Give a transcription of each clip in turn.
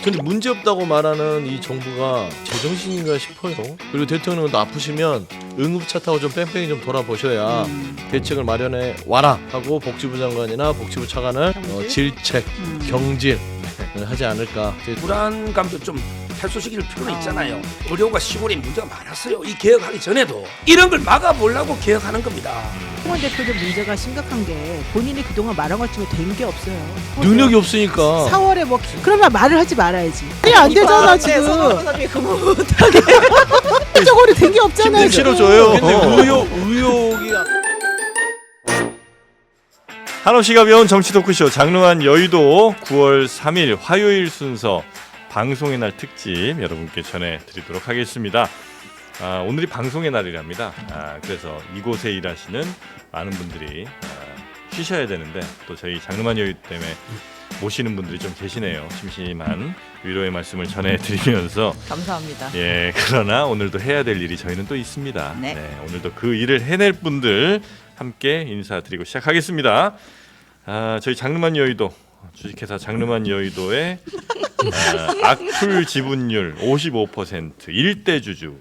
근데 문제 없다고 말하는 이 정부가 제정신인가 싶어요. 그리고 대통령도 아프시면 응급차 타고 좀 뺑뺑이 좀 돌아보셔야 대책을 마련해 와라 하고 복지부 장관이나 복지부 차관을 질책, 경질 하지 않을까. 불안감도 좀 해소시킬 필요는 있잖아요. 의료가 시골에 문제가 많았어요. 이 개혁하기 전에도 이런 걸 막아보려고 개혁하는 겁니다. 홍원 대표도 문제가 심각한 게 본인이 그동안 말한 것 중에 된 게 없어요. 능력이 없으니까. 4월에 뭐 그러면 말을 하지 말아야지. 아니 안 되잖아 지금. 사람이 그거 못하게. 적으로 된 게 없잖아요. 힘들 실어줘요. 근데 의혹이 한없이가 배운 정치 토크쇼 장르한 여의도 9월 3일 화요일 순서 방송의 날 특집 여러분께 전해드리도록 하겠습니다. 오늘이 방송의 날이랍니다. 그래서 이곳에 일하시는 많은 분들이 쉬셔야 되는데 또 저희 장르만 여의도 때문에 모시는 분들이 좀 계시네요. 심심한 위로의 말씀을 전해드리면서 감사합니다. 예, 그러나 오늘도 해야 될 일이 저희는 또 있습니다. 네. 오늘도 그 일을 해낼 분들 함께 인사드리고 시작하겠습니다. 저희 장르만 여의도 주식회사 장르만 여의도의 악플 지분율 55% 일대 주주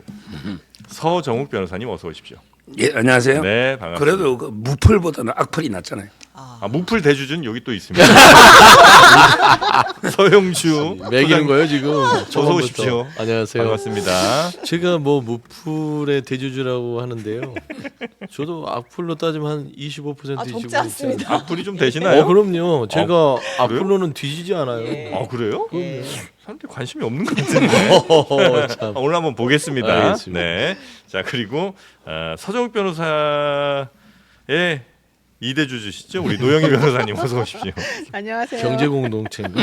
서정욱 변호사님 어서 오십시오. 예, 안녕하세요. 네, 반갑습니다. 그래도 그 무풀보다는 악플이 낫잖아요. 무풀 대주주는 여기 또 있습니다. 서영주 매기는 거예요 지금. 어서 오십시오. 안녕하세요. 반갑습니다. 제가 뭐 무풀의 대주주라고 하는데요. 저도 악플로 따지면 한 25% 적지 뒤지고 않습니다. 있잖아요. 악플이 좀 되시나요? 그럼요. 제가 악플로는 뒤지지 않아요. 예. 그래요? 예. 사람들이 관심이 없는 것 같은데. 참. 오늘 한번 보겠습니다. 알겠습니다. 네. 자, 그리고 서정욱 변호사의 2대 주주시죠? 우리 노영희 변호사님 어서 오십시오. 안녕하세요. 경제 공동체인가?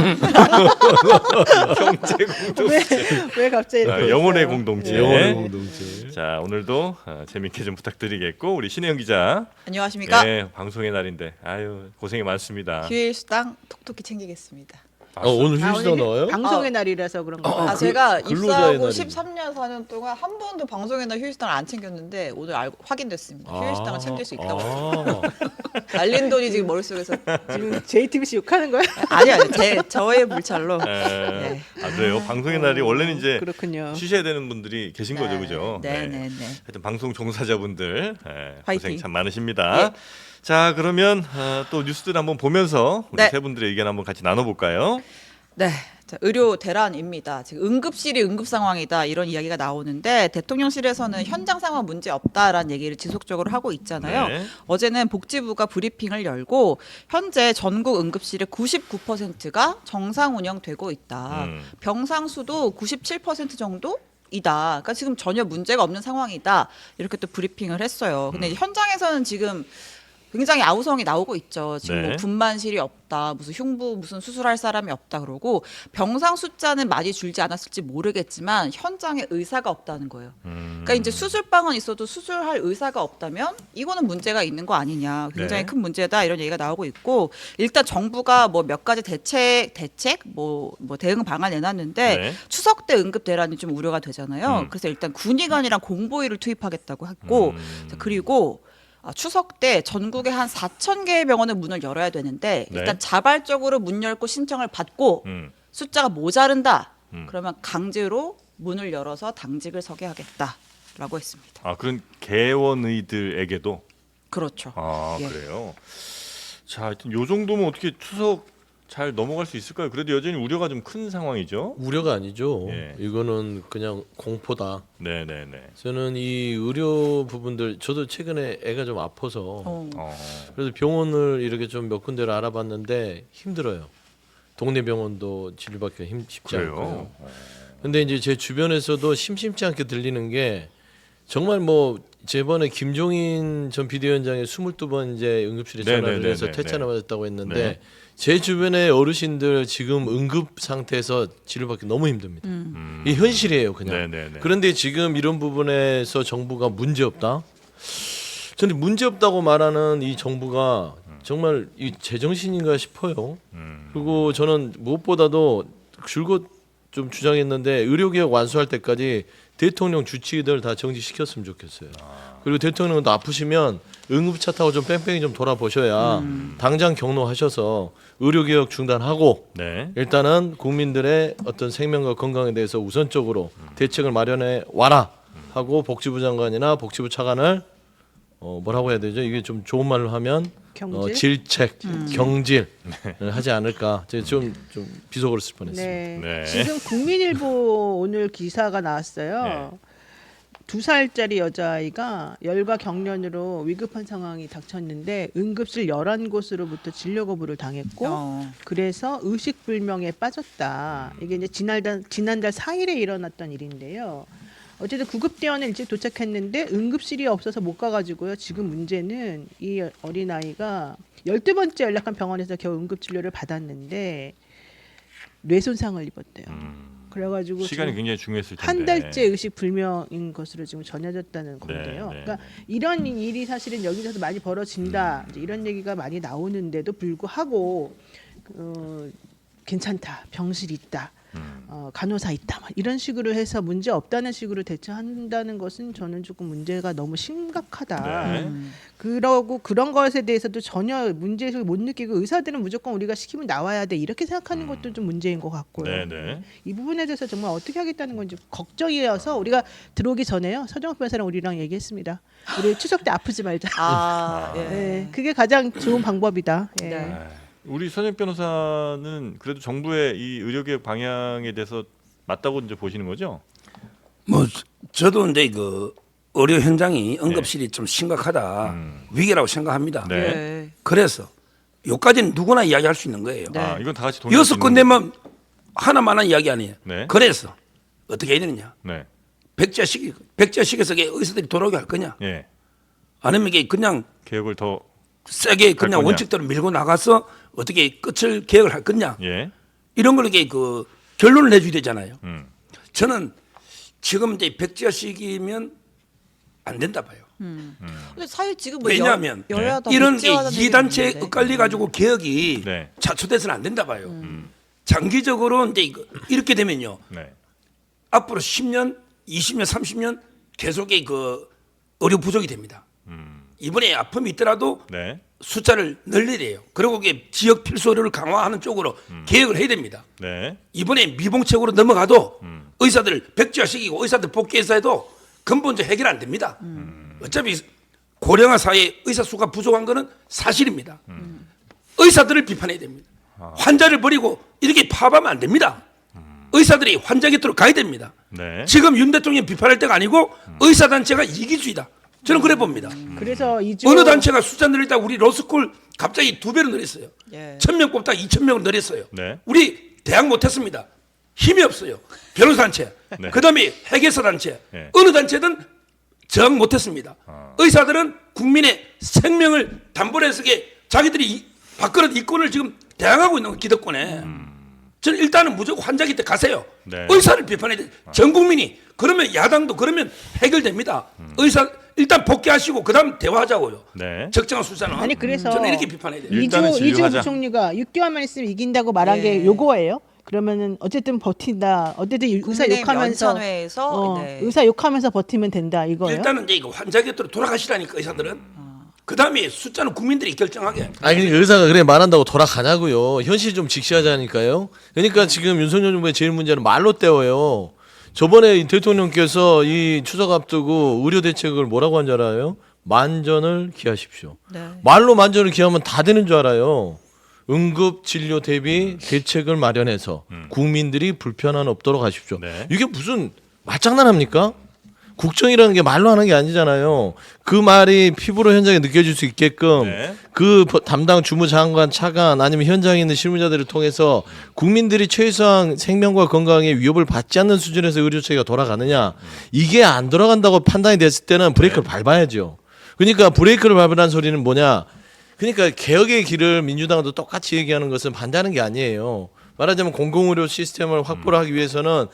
경제 공동체. 왜 갑자기 이렇게 영혼의 웃어요? 공동체. 예. 영원의 공동체. 자, 오늘도 재밌게 좀 부탁드리겠고 우리 신혜영 기자. 안녕하십니까? 네, 방송의 날인데 아유, 고생이 많습니다. 휴일 수당 톡톡히 챙기겠습니다. 오늘 휴시도 오늘 나와요? 방송의 날이라서 그런 거. 제가 근로자의 입사하고 날이네. 13년 4년 동안 한 번도 방송의 날 휴일 수당을 안 챙겼는데 오늘 확인됐습니다. 휴일 수당을 챙길 수 있다고. 날린 돈이 지금 머릿속에서 지금 JTBC 욕하는 거야? 아니요, 저의 불찰로. 네. 그래요. 방송의 날이 원래는 이제 그렇군요. 쉬셔야 되는 분들이 계신 거죠, 그죠? 네. 하여튼 방송 종사자분들 고생 화이팅. 참 많으십니다. 예. 자, 그러면 또 뉴스들 한번 보면서 우리 네. 세 분들의 의견 한번 같이 나눠볼까요? 네. 자, 의료 대란입니다. 지금 응급실이 응급 상황이다 이런 이야기가 나오는데 대통령실에서는 현장 상황 문제 없다라는 얘기를 지속적으로 하고 있잖아요. 네. 어제는 복지부가 브리핑을 열고 현재 전국 응급실의 99%가 정상 운영되고 있다. 병상 수도 97% 정도 이다. 그러니까 지금 전혀 문제가 없는 상황이다. 이렇게 또 브리핑을 했어요. 근데 이제 현장에서는 지금 굉장히 아우성이 나오고 있죠. 지금 네. 뭐 분만실이 없다, 무슨 흉부 무슨 수술할 사람이 없다 그러고 병상 숫자는 많이 줄지 않았을지 모르겠지만 현장에 의사가 없다는 거예요. 그러니까 이제 수술방은 있어도 수술할 의사가 없다면 이거는 문제가 있는 거 아니냐. 굉장히 네. 큰 문제다 이런 얘기가 나오고 있고 일단 정부가 뭐 몇 가지 대책 뭐 대응 방안 내놨는데 네. 추석 때 응급 대란이 좀 우려가 되잖아요. 그래서 일단 군의관이랑 공보위를 투입하겠다고 했고 자, 그리고 추석 때 전국에 한 4천 개의 병원을 문을 열어야 되는데 네. 일단 자발적으로 문 열고 신청을 받고 숫자가 모자른다. 그러면 강제로 문을 열어서 당직을 서게 하겠다라고 했습니다. 그런 개원의들에게도 그렇죠. 예. 그래요. 자, 하여튼 요 정도면 어떻게 추석 잘 넘어갈 수 있을까요? 그래도 여전히 우려가 좀 큰 상황이죠. 우려가 아니죠. 예. 이거는 그냥 공포다. 네. 저는 이 의료 부분들 저도 최근에 애가 좀 아파서 어. 그래서 병원을 이렇게 좀 몇 군데를 알아봤는데 힘들어요. 동네 병원도 진료받기가 쉽지 않고요. 그래요. 근데 이제 제 주변에서도 심심치 않게 들리는 게 정말 뭐 저번에 김종인 전 비대위원장이 22번 이제 응급실에 전화를 해서 퇴짜를 맞았다고 했는데 네. 제 주변의 어르신들 지금 응급 상태에서 치료받기 너무 힘듭니다. 이 현실이에요, 그냥. 네네네. 그런데 지금 이런 부분에서 정부가 문제 없다. 저는 문제 없다고 말하는 이 정부가 정말 이 제정신인가 싶어요. 그리고 저는 무엇보다도 줄곧 좀 주장했는데 의료개혁 완수할 때까지 대통령 주치의들 다 정지시켰으면 좋겠어요. 그리고 대통령도 아프시면 응급차 타고 좀 뺑뺑이 좀 돌아보셔야 당장 경로하셔서 의료개혁 중단하고 네. 일단은 국민들의 어떤 생명과 건강에 대해서 우선적으로 대책을 마련해 와라 하고 복지부 장관이나 복지부 차관을 뭐라고 해야 되죠? 이게 좀 좋은 말로 하면 경질? 질책, 경질 하지 않을까. 제가 좀 비속어를 쓸 뻔했습니다. 네. 네. 지금 국민일보 오늘 기사가 나왔어요. 2살짜리 여자아이가 열과 경련으로 위급한 상황이 닥쳤는데 응급실 11곳으로부터 진료 거부를 당했고 그래서 의식불명에 빠졌다. 이게 이제 지난달 4일에 일어났던 일인데요. 어쨌든 구급대원은 일찍 도착했는데 응급실이 없어서 못 가가지고요. 지금 문제는 이 어린아이가 12번째 연락한 병원에서 겨우 응급진료를 받았는데 뇌손상을 입었대요. 그래가지고 시간이 지금 굉장히 중요했을 텐데. 한 달째 의식불명인 것으로 지금 전해졌다는 건데요. 네. 그러니까 이런 일이 사실은 여기저기서 많이 벌어진다. 이제 이런 얘기가 많이 나오는데도 불구하고 괜찮다, 병실 있다. 간호사 있다 막 이런 식으로 해서 문제 없다는 식으로 대처한다는 것은 저는 조금 문제가 너무 심각하다. 네. 그러고 그런 것에 대해서도 전혀 문제의식을 못 느끼고 의사들은 무조건 우리가 시키면 나와야 돼 이렇게 생각하는 것도 좀 문제인 것 같고요. 네, 네. 이 부분에 대해서 정말 어떻게 하겠다는 건지 걱정이어서 우리가 들어오기 전에요. 서정욱 변호사랑 우리랑 얘기했습니다. 우리 추석 때 아프지 말자. 아, 예. 네, 그게 가장 좋은 방법이다. 예. 네. 우리 선임 변호사는 그래도 정부의 이 의료개혁 방향에 대해서 맞다고 이제 보시는 거죠? 뭐 저도 이제 그 의료 현장이 응급실이 좀 심각하다 위기라고 생각합니다. 네. 네. 그래서 요까지는 누구나 이야기할 수 있는 거예요. 네. 아, 이건 다 같이 동의할 수 여섯 있는 건데만 하나만한 이야기 아니에요. 네. 그래서 어떻게 해야 되느냐? 네. 백자식에서 의사들이 돌아오게 할 거냐? 예. 아니면 이게 그냥 개혁을 더 세게 그냥 거냐? 원칙대로 밀고 나가서 어떻게 끝을 계획을 할 거냐? 예. 이런 걸 이게 그 결론을 내줘야 되잖아요. 음. 저는 지금 이제 백자식이면 안 된다 봐요. 근데 사실 지금 뭐 왜냐하면 여야다 이런 게 백지화라는 이 단체에 얘기가 있는데. 엇갈려 가지고 개혁이 네. 자초돼서는 안 된다 봐요. 장기적으로 이제 이렇게 되면요. 네. 앞으로 10년, 20년, 30년 계속의 그 의료 부족이 됩니다. 이번에 아픔이 있더라도 네. 숫자를 늘려야 돼요. 그리고 그게 지역 필수 의료를 강화하는 쪽으로 계획을 해야 됩니다. 네. 이번에 미봉책으로 넘어가도 의사들 백지화시키고 의사들 복귀해서 해도 근본적 해결 안 됩니다. 어차피 고령화 사회에 의사 수가 부족한 거는 사실입니다. 의사들을 비판해야 됩니다. 환자를 버리고 이렇게 파업하면 안 됩니다. 의사들이 환자 곁으로 가야 됩니다. 네. 지금 윤 대통령 비판할 때가 아니고 의사 단체가 이기주의다. 저는 그래 봅니다. 그래서 이주 어느 단체가 숫자 늘리다 우리 로스쿨 갑자기 2배로 늘렸어요. 예. 1000명 뽑다 2000명을 늘렸어요. 네. 우리 대학 못했습니다. 힘이 없어요. 변호사 단체, 네. 그다음에 회계사 단체, 네. 어느 단체든 저항 못했습니다. 의사들은 국민의 생명을 담보로 해서 자기들이 밥그릇 이권을 지금 대항하고 있는 거 기득권에. 저는 일단은 무조건 환자 곁에 가세요. 네. 의사를 비판해야 돼. 전 국민이. 그러면 야당도 그러면 해결됩니다. 의사 일단 복귀하시고 그다음 대화하자고요. 네. 적정한 수사는. 아니 그래서 저는 이렇게 비판해야 돼요. 일단은 이주 진료하자. 부총리가 6개월만 있으면 이긴다고 말한 예. 게 요거예요. 그러면은 어쨌든 버틴다. 어쨌든 의사 국민의힘 욕하면서 연찬회에서 네. 의사 욕하면서 버티면 된다 이거예요. 일단은 이제 이거 환자 곁으로 돌아가시라니까 의사들은. 그다음에 숫자는 국민들이 결정하게. 아니 그러니까 의사가 그래 말한다고 돌아가냐고요. 현실 좀 직시하자니까요. 그러니까 지금 윤석열 정부의 제일 문제는 말로 때워요. 저번에 대통령께서 이 추석 앞두고 의료 대책을 뭐라고 한 줄 알아요? 만전을 기하십시오. 네. 말로 만전을 기하면 다 되는 줄 알아요. 응급 진료 대비 대책을 마련해서 국민들이 불편함 없도록 하십시오. 네. 이게 무슨 말장난합니까? 국정이라는 게 말로 하는 게 아니잖아요. 그 말이 피부로 현장에 느껴질 수 있게끔 네. 그 담당 주무장관, 차관 아니면 현장에 있는 실무자들을 통해서 국민들이 최소한 생명과 건강에 위협을 받지 않는 수준에서 의료체계가 돌아가느냐 이게 안 돌아간다고 판단이 됐을 때는 브레이크를 밟아야죠. 그러니까 브레이크를 밟으라는 소리는 뭐냐? 그러니까 개혁의 길을 민주당도 똑같이 얘기하는 것은 반대하는 게 아니에요. 말하자면 공공의료 시스템을 확보를 하기 위해서는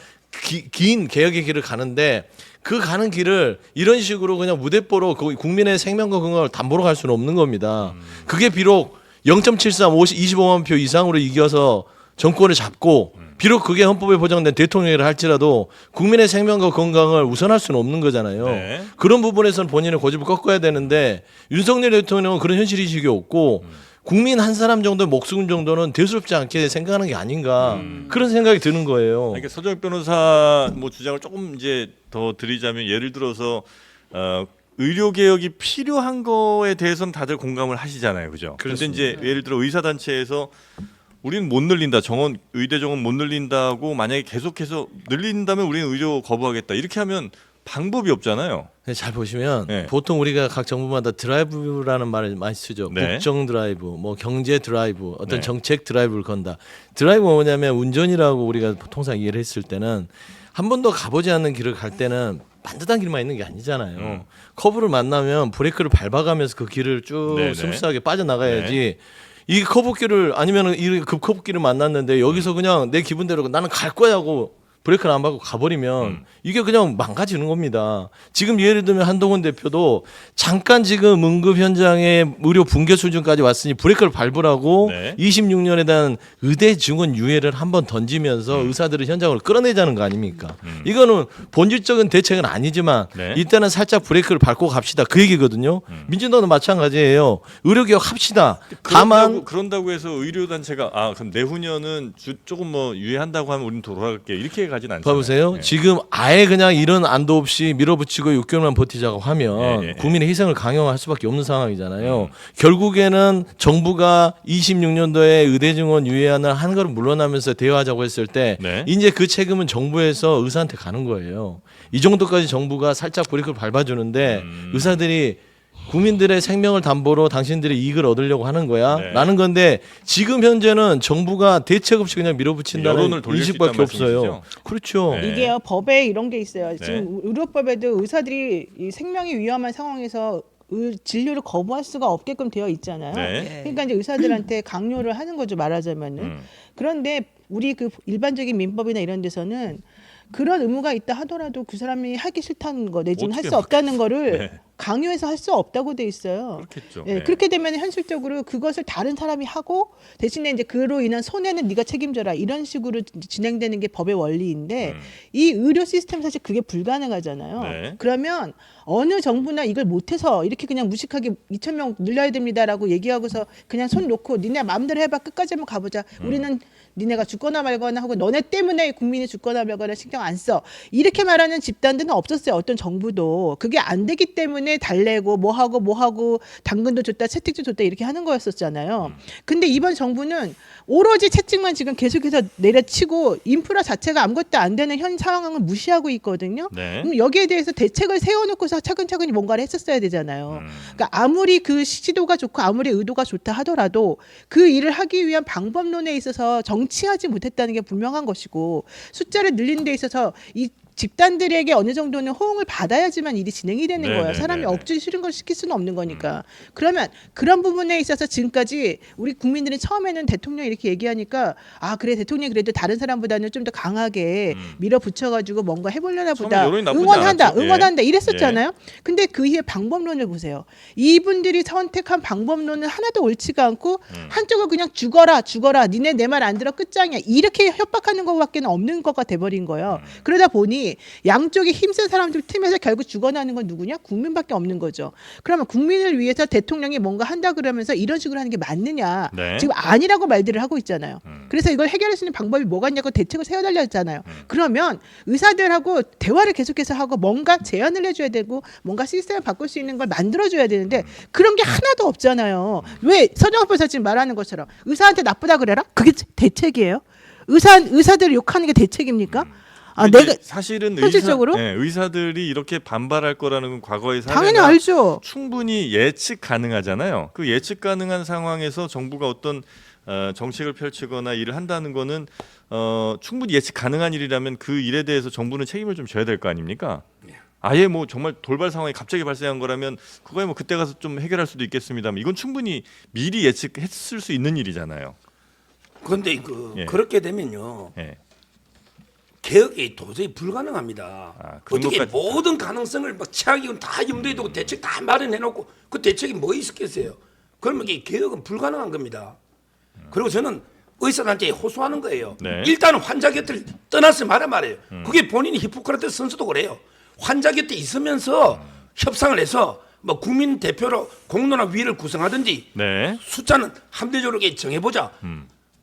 긴 개혁의 길을 가는데 그 가는 길을 이런 식으로 그냥 무대뽀로 국민의 생명과 건강을 담보로 갈 수는 없는 겁니다. 그게 비록 0.73 25만 표 이상으로 이겨서 정권을 잡고 비록 그게 헌법에 보장된 대통령이라 할지라도 국민의 생명과 건강을 우선할 수는 없는 거잖아요. 네. 그런 부분에서는 본인의 고집을 꺾어야 되는데 윤석열 대통령은 그런 현실의식이 없고 국민 한 사람 정도 목숨 정도는 대수롭지 않게 생각하는 게 아닌가 그런 생각이 드는 거예요. 그러니까 서정혁 변호사 뭐 주장을 조금 이제 더 드리자면 예를 들어서 의료 개혁이 필요한 거에 대해서는 다들 공감을 하시잖아요, 그죠? 그런데 이제 예를 들어 의사 단체에서 우리는 못 늘린다, 정원 의대 정원 못 늘린다고 만약에 계속해서 늘린다면 우리는 의료 거부하겠다 이렇게 하면 방법이 없잖아요. 잘 보시면 네. 보통 우리가 각 정부마다 드라이브라는 말을 많이 쓰죠. 네. 국정 드라이브, 뭐 경제 드라이브, 어떤 네. 정책 드라이브를 건다. 드라이브가 뭐냐면 운전이라고 우리가 통상 이해를 했을 때는 한 번도 가보지 않는 길을 갈 때는 반듯한 길만 있는 게 아니잖아요. 커브를 만나면 브레이크를 밟아가면서 그 길을 쭉 네네. 스무스하게 빠져나가야지. 이 커브길을 아니면 이 급커브길을 만났는데 여기서 그냥 내 기분대로 나는 갈 거야 하고 브레이크를 안 밟고 가버리면 이게 그냥 망가지는 겁니다. 지금 예를 들면 한동훈 대표도 잠깐 지금 응급 현장에 의료 붕괴 수준까지 왔으니 브레이크를 밟으라고 네. 26년에 대한 의대 증원 유예를 한번 던지면서 의사들을 현장으로 끌어내자는 거 아닙니까? 이거는 본질적인 대책은 아니지만 네. 이때는 살짝 브레이크를 밟고 갑시다. 그 얘기거든요. 민주당도 마찬가지예요. 의료개혁 합시다. 다만 그런다고 해서 의료 단체가 그럼 내후년은 조금 뭐 유예한다고 하면 우리는 돌아갈게 이렇게 가진 않잖아요. 봐보세요. 네. 지금 아예 그냥 이런 안도 없이 밀어붙이고 6개월만 버티자고 하면 예, 예. 국민의 희생을 강요할 수밖에 없는 상황이잖아요. 결국에는 정부가 26년도에 의대 증원 유예안을 한 걸음 물러나면서 대화하자고 했을 때 네. 이제 그 책임은 정부에서 의사한테 가는 거예요. 이 정도까지 정부가 살짝 브레이크를 밟아주는데 의사들이 국민들의 생명을 담보로 당신들의 이익을 얻으려고 하는 거야 네. 라는 건데 지금 현재는 정부가 대책 없이 그냥 밀어붙인다는 여론을 돌릴 수 인식밖에 있다는 없어요. 말씀이시죠? 그렇죠. 네. 이게요 법에 이런 게 있어요. 네. 지금 의료법에도 의사들이 이 생명이 위험한 상황에서 진료를 거부할 수가 없게끔 되어 있잖아요. 네. 그러니까 이제 의사들한테 강요를 하는 거죠 말하자면은. 그런데 우리 그 일반적인 민법이나 이런 데서는 그런 의무가 있다 하더라도 그 사람이 하기 싫다는 거 내지는 할 어떻게 수 없다는 거를 네. 강요해서 할 수 없다고 돼 있어요. 그렇겠죠. 예, 네. 그렇게 되면 현실적으로 그것을 다른 사람이 하고 대신에 이제 그로 인한 손해는 네가 책임져라 이런 식으로 진행되는 게 법의 원리인데 이 의료 시스템 사실 그게 불가능하잖아요. 네. 그러면 어느 정부나 이걸 못해서 이렇게 그냥 무식하게 2,000명 늘려야 됩니다라고 얘기하고서 그냥 손 놓고 니네 마음대로 해봐 끝까지 한번 가보자. 우리는 니네가 죽거나 말거나 하고 너네 때문에 국민이 죽거나 말거나 신경 안 써. 이렇게 말하는 집단들은 없었어요. 어떤 정부도. 그게 안 되기 때문에 달래고 뭐하고 당근도 줬다 채찍도 줬다 이렇게 하는 거였었잖아요. 근데 이번 정부는 오로지 채찍만 지금 계속해서 내려치고 인프라 자체가 아무것도 안 되는 현 상황을 무시하고 있거든요. 네. 그럼 여기에 대해서 대책을 세워놓고서 차근차근히 뭔가를 했었어야 되잖아요. 그러니까 아무리 그 시도가 좋고 아무리 의도가 좋다 하더라도 그 일을 하기 위한 방법론에 있어서 정치하지 못했다는 게 분명한 것이고 숫자를 늘리는 데 있어서 이 집단들에게 어느 정도는 호응을 받아야지만 일이 진행이 되는 네네네네. 거예요. 사람이 억지로 싫은 걸 시킬 수는 없는 거니까. 그러면 그런 부분에 있어서 지금까지 우리 국민들은 처음에는 대통령이 이렇게 얘기하니까 그래 대통령이 그래도 다른 사람보다는 좀 더 강하게 밀어붙여가지고 뭔가 해보려나 보다. 처음에 여론이 나쁘지 응원한다. 않았죠. 응원한다. 예. 이랬었잖아요. 근데 그 이후에 방법론을 보세요. 이분들이 선택한 방법론은 하나도 옳지가 않고 한쪽을 그냥 죽어라. 니네 내 말 안 들어 끝장이야. 이렇게 협박하는 것밖에 없는 것가 돼버린 거예요. 그러다 보니 양쪽이 힘센 사람들 틈에서 결국 죽어나는 건 누구냐? 국민밖에 없는 거죠. 그러면 국민을 위해서 대통령이 뭔가 한다 그러면서 이런 식으로 하는 게 맞느냐? 네. 지금 아니라고 말들을 하고 있잖아요. 그래서 이걸 해결할 수 있는 방법이 뭐가 있냐고 대책을 세워달라 했잖아요. 그러면 의사들하고 대화를 계속해서 하고 뭔가 제안을 해줘야 되고 뭔가 시스템을 바꿀 수 있는 걸 만들어줘야 되는데 그런 게 하나도 없잖아요. 왜 서정엽 변호사 지금 말하는 것처럼 의사한테 나쁘다 그래라? 그게 대책이에요? 의사들 욕하는 게 대책입니까? 근데 사실은 현실적으로? 의사들이 이렇게 반발할 거라는 건 과거의 당연히 사례나 알죠. 충분히 예측 가능하잖아요. 그 예측 가능한 상황에서 정부가 어떤 정책을 펼치거나 일을 한다는 거는 충분히 예측 가능한 일이라면 그 일에 대해서 정부는 책임을 좀 져야 될 거 아닙니까? 아예 뭐 정말 돌발 상황이 갑자기 발생한 거라면 그거야 뭐 그때 가서 좀 해결할 수도 있겠습니다만 이건 충분히 미리 예측했을 수 있는 일이잖아요. 그런데 예. 그렇게 되면요. 예. 개혁이 도저히 불가능합니다. 그런 어떻게 것까지 모든 가능성을 막 최악이건 다 염두에 두고 대책 다 마련해놓고 그 대책이 뭐 있었겠어요? 그러면 이 개혁은 불가능한 겁니다. 그리고 저는 의사단체에 호소하는 거예요. 네. 일단은 환자 곁을 떠나서 말이에요. 그게 본인이 히포크라테스 선수도 그래요. 환자 곁에 있으면서 협상을 해서 뭐 국민 대표로 공론화 위를 구성하든지 네. 숫자는 합리적으로 정해보자.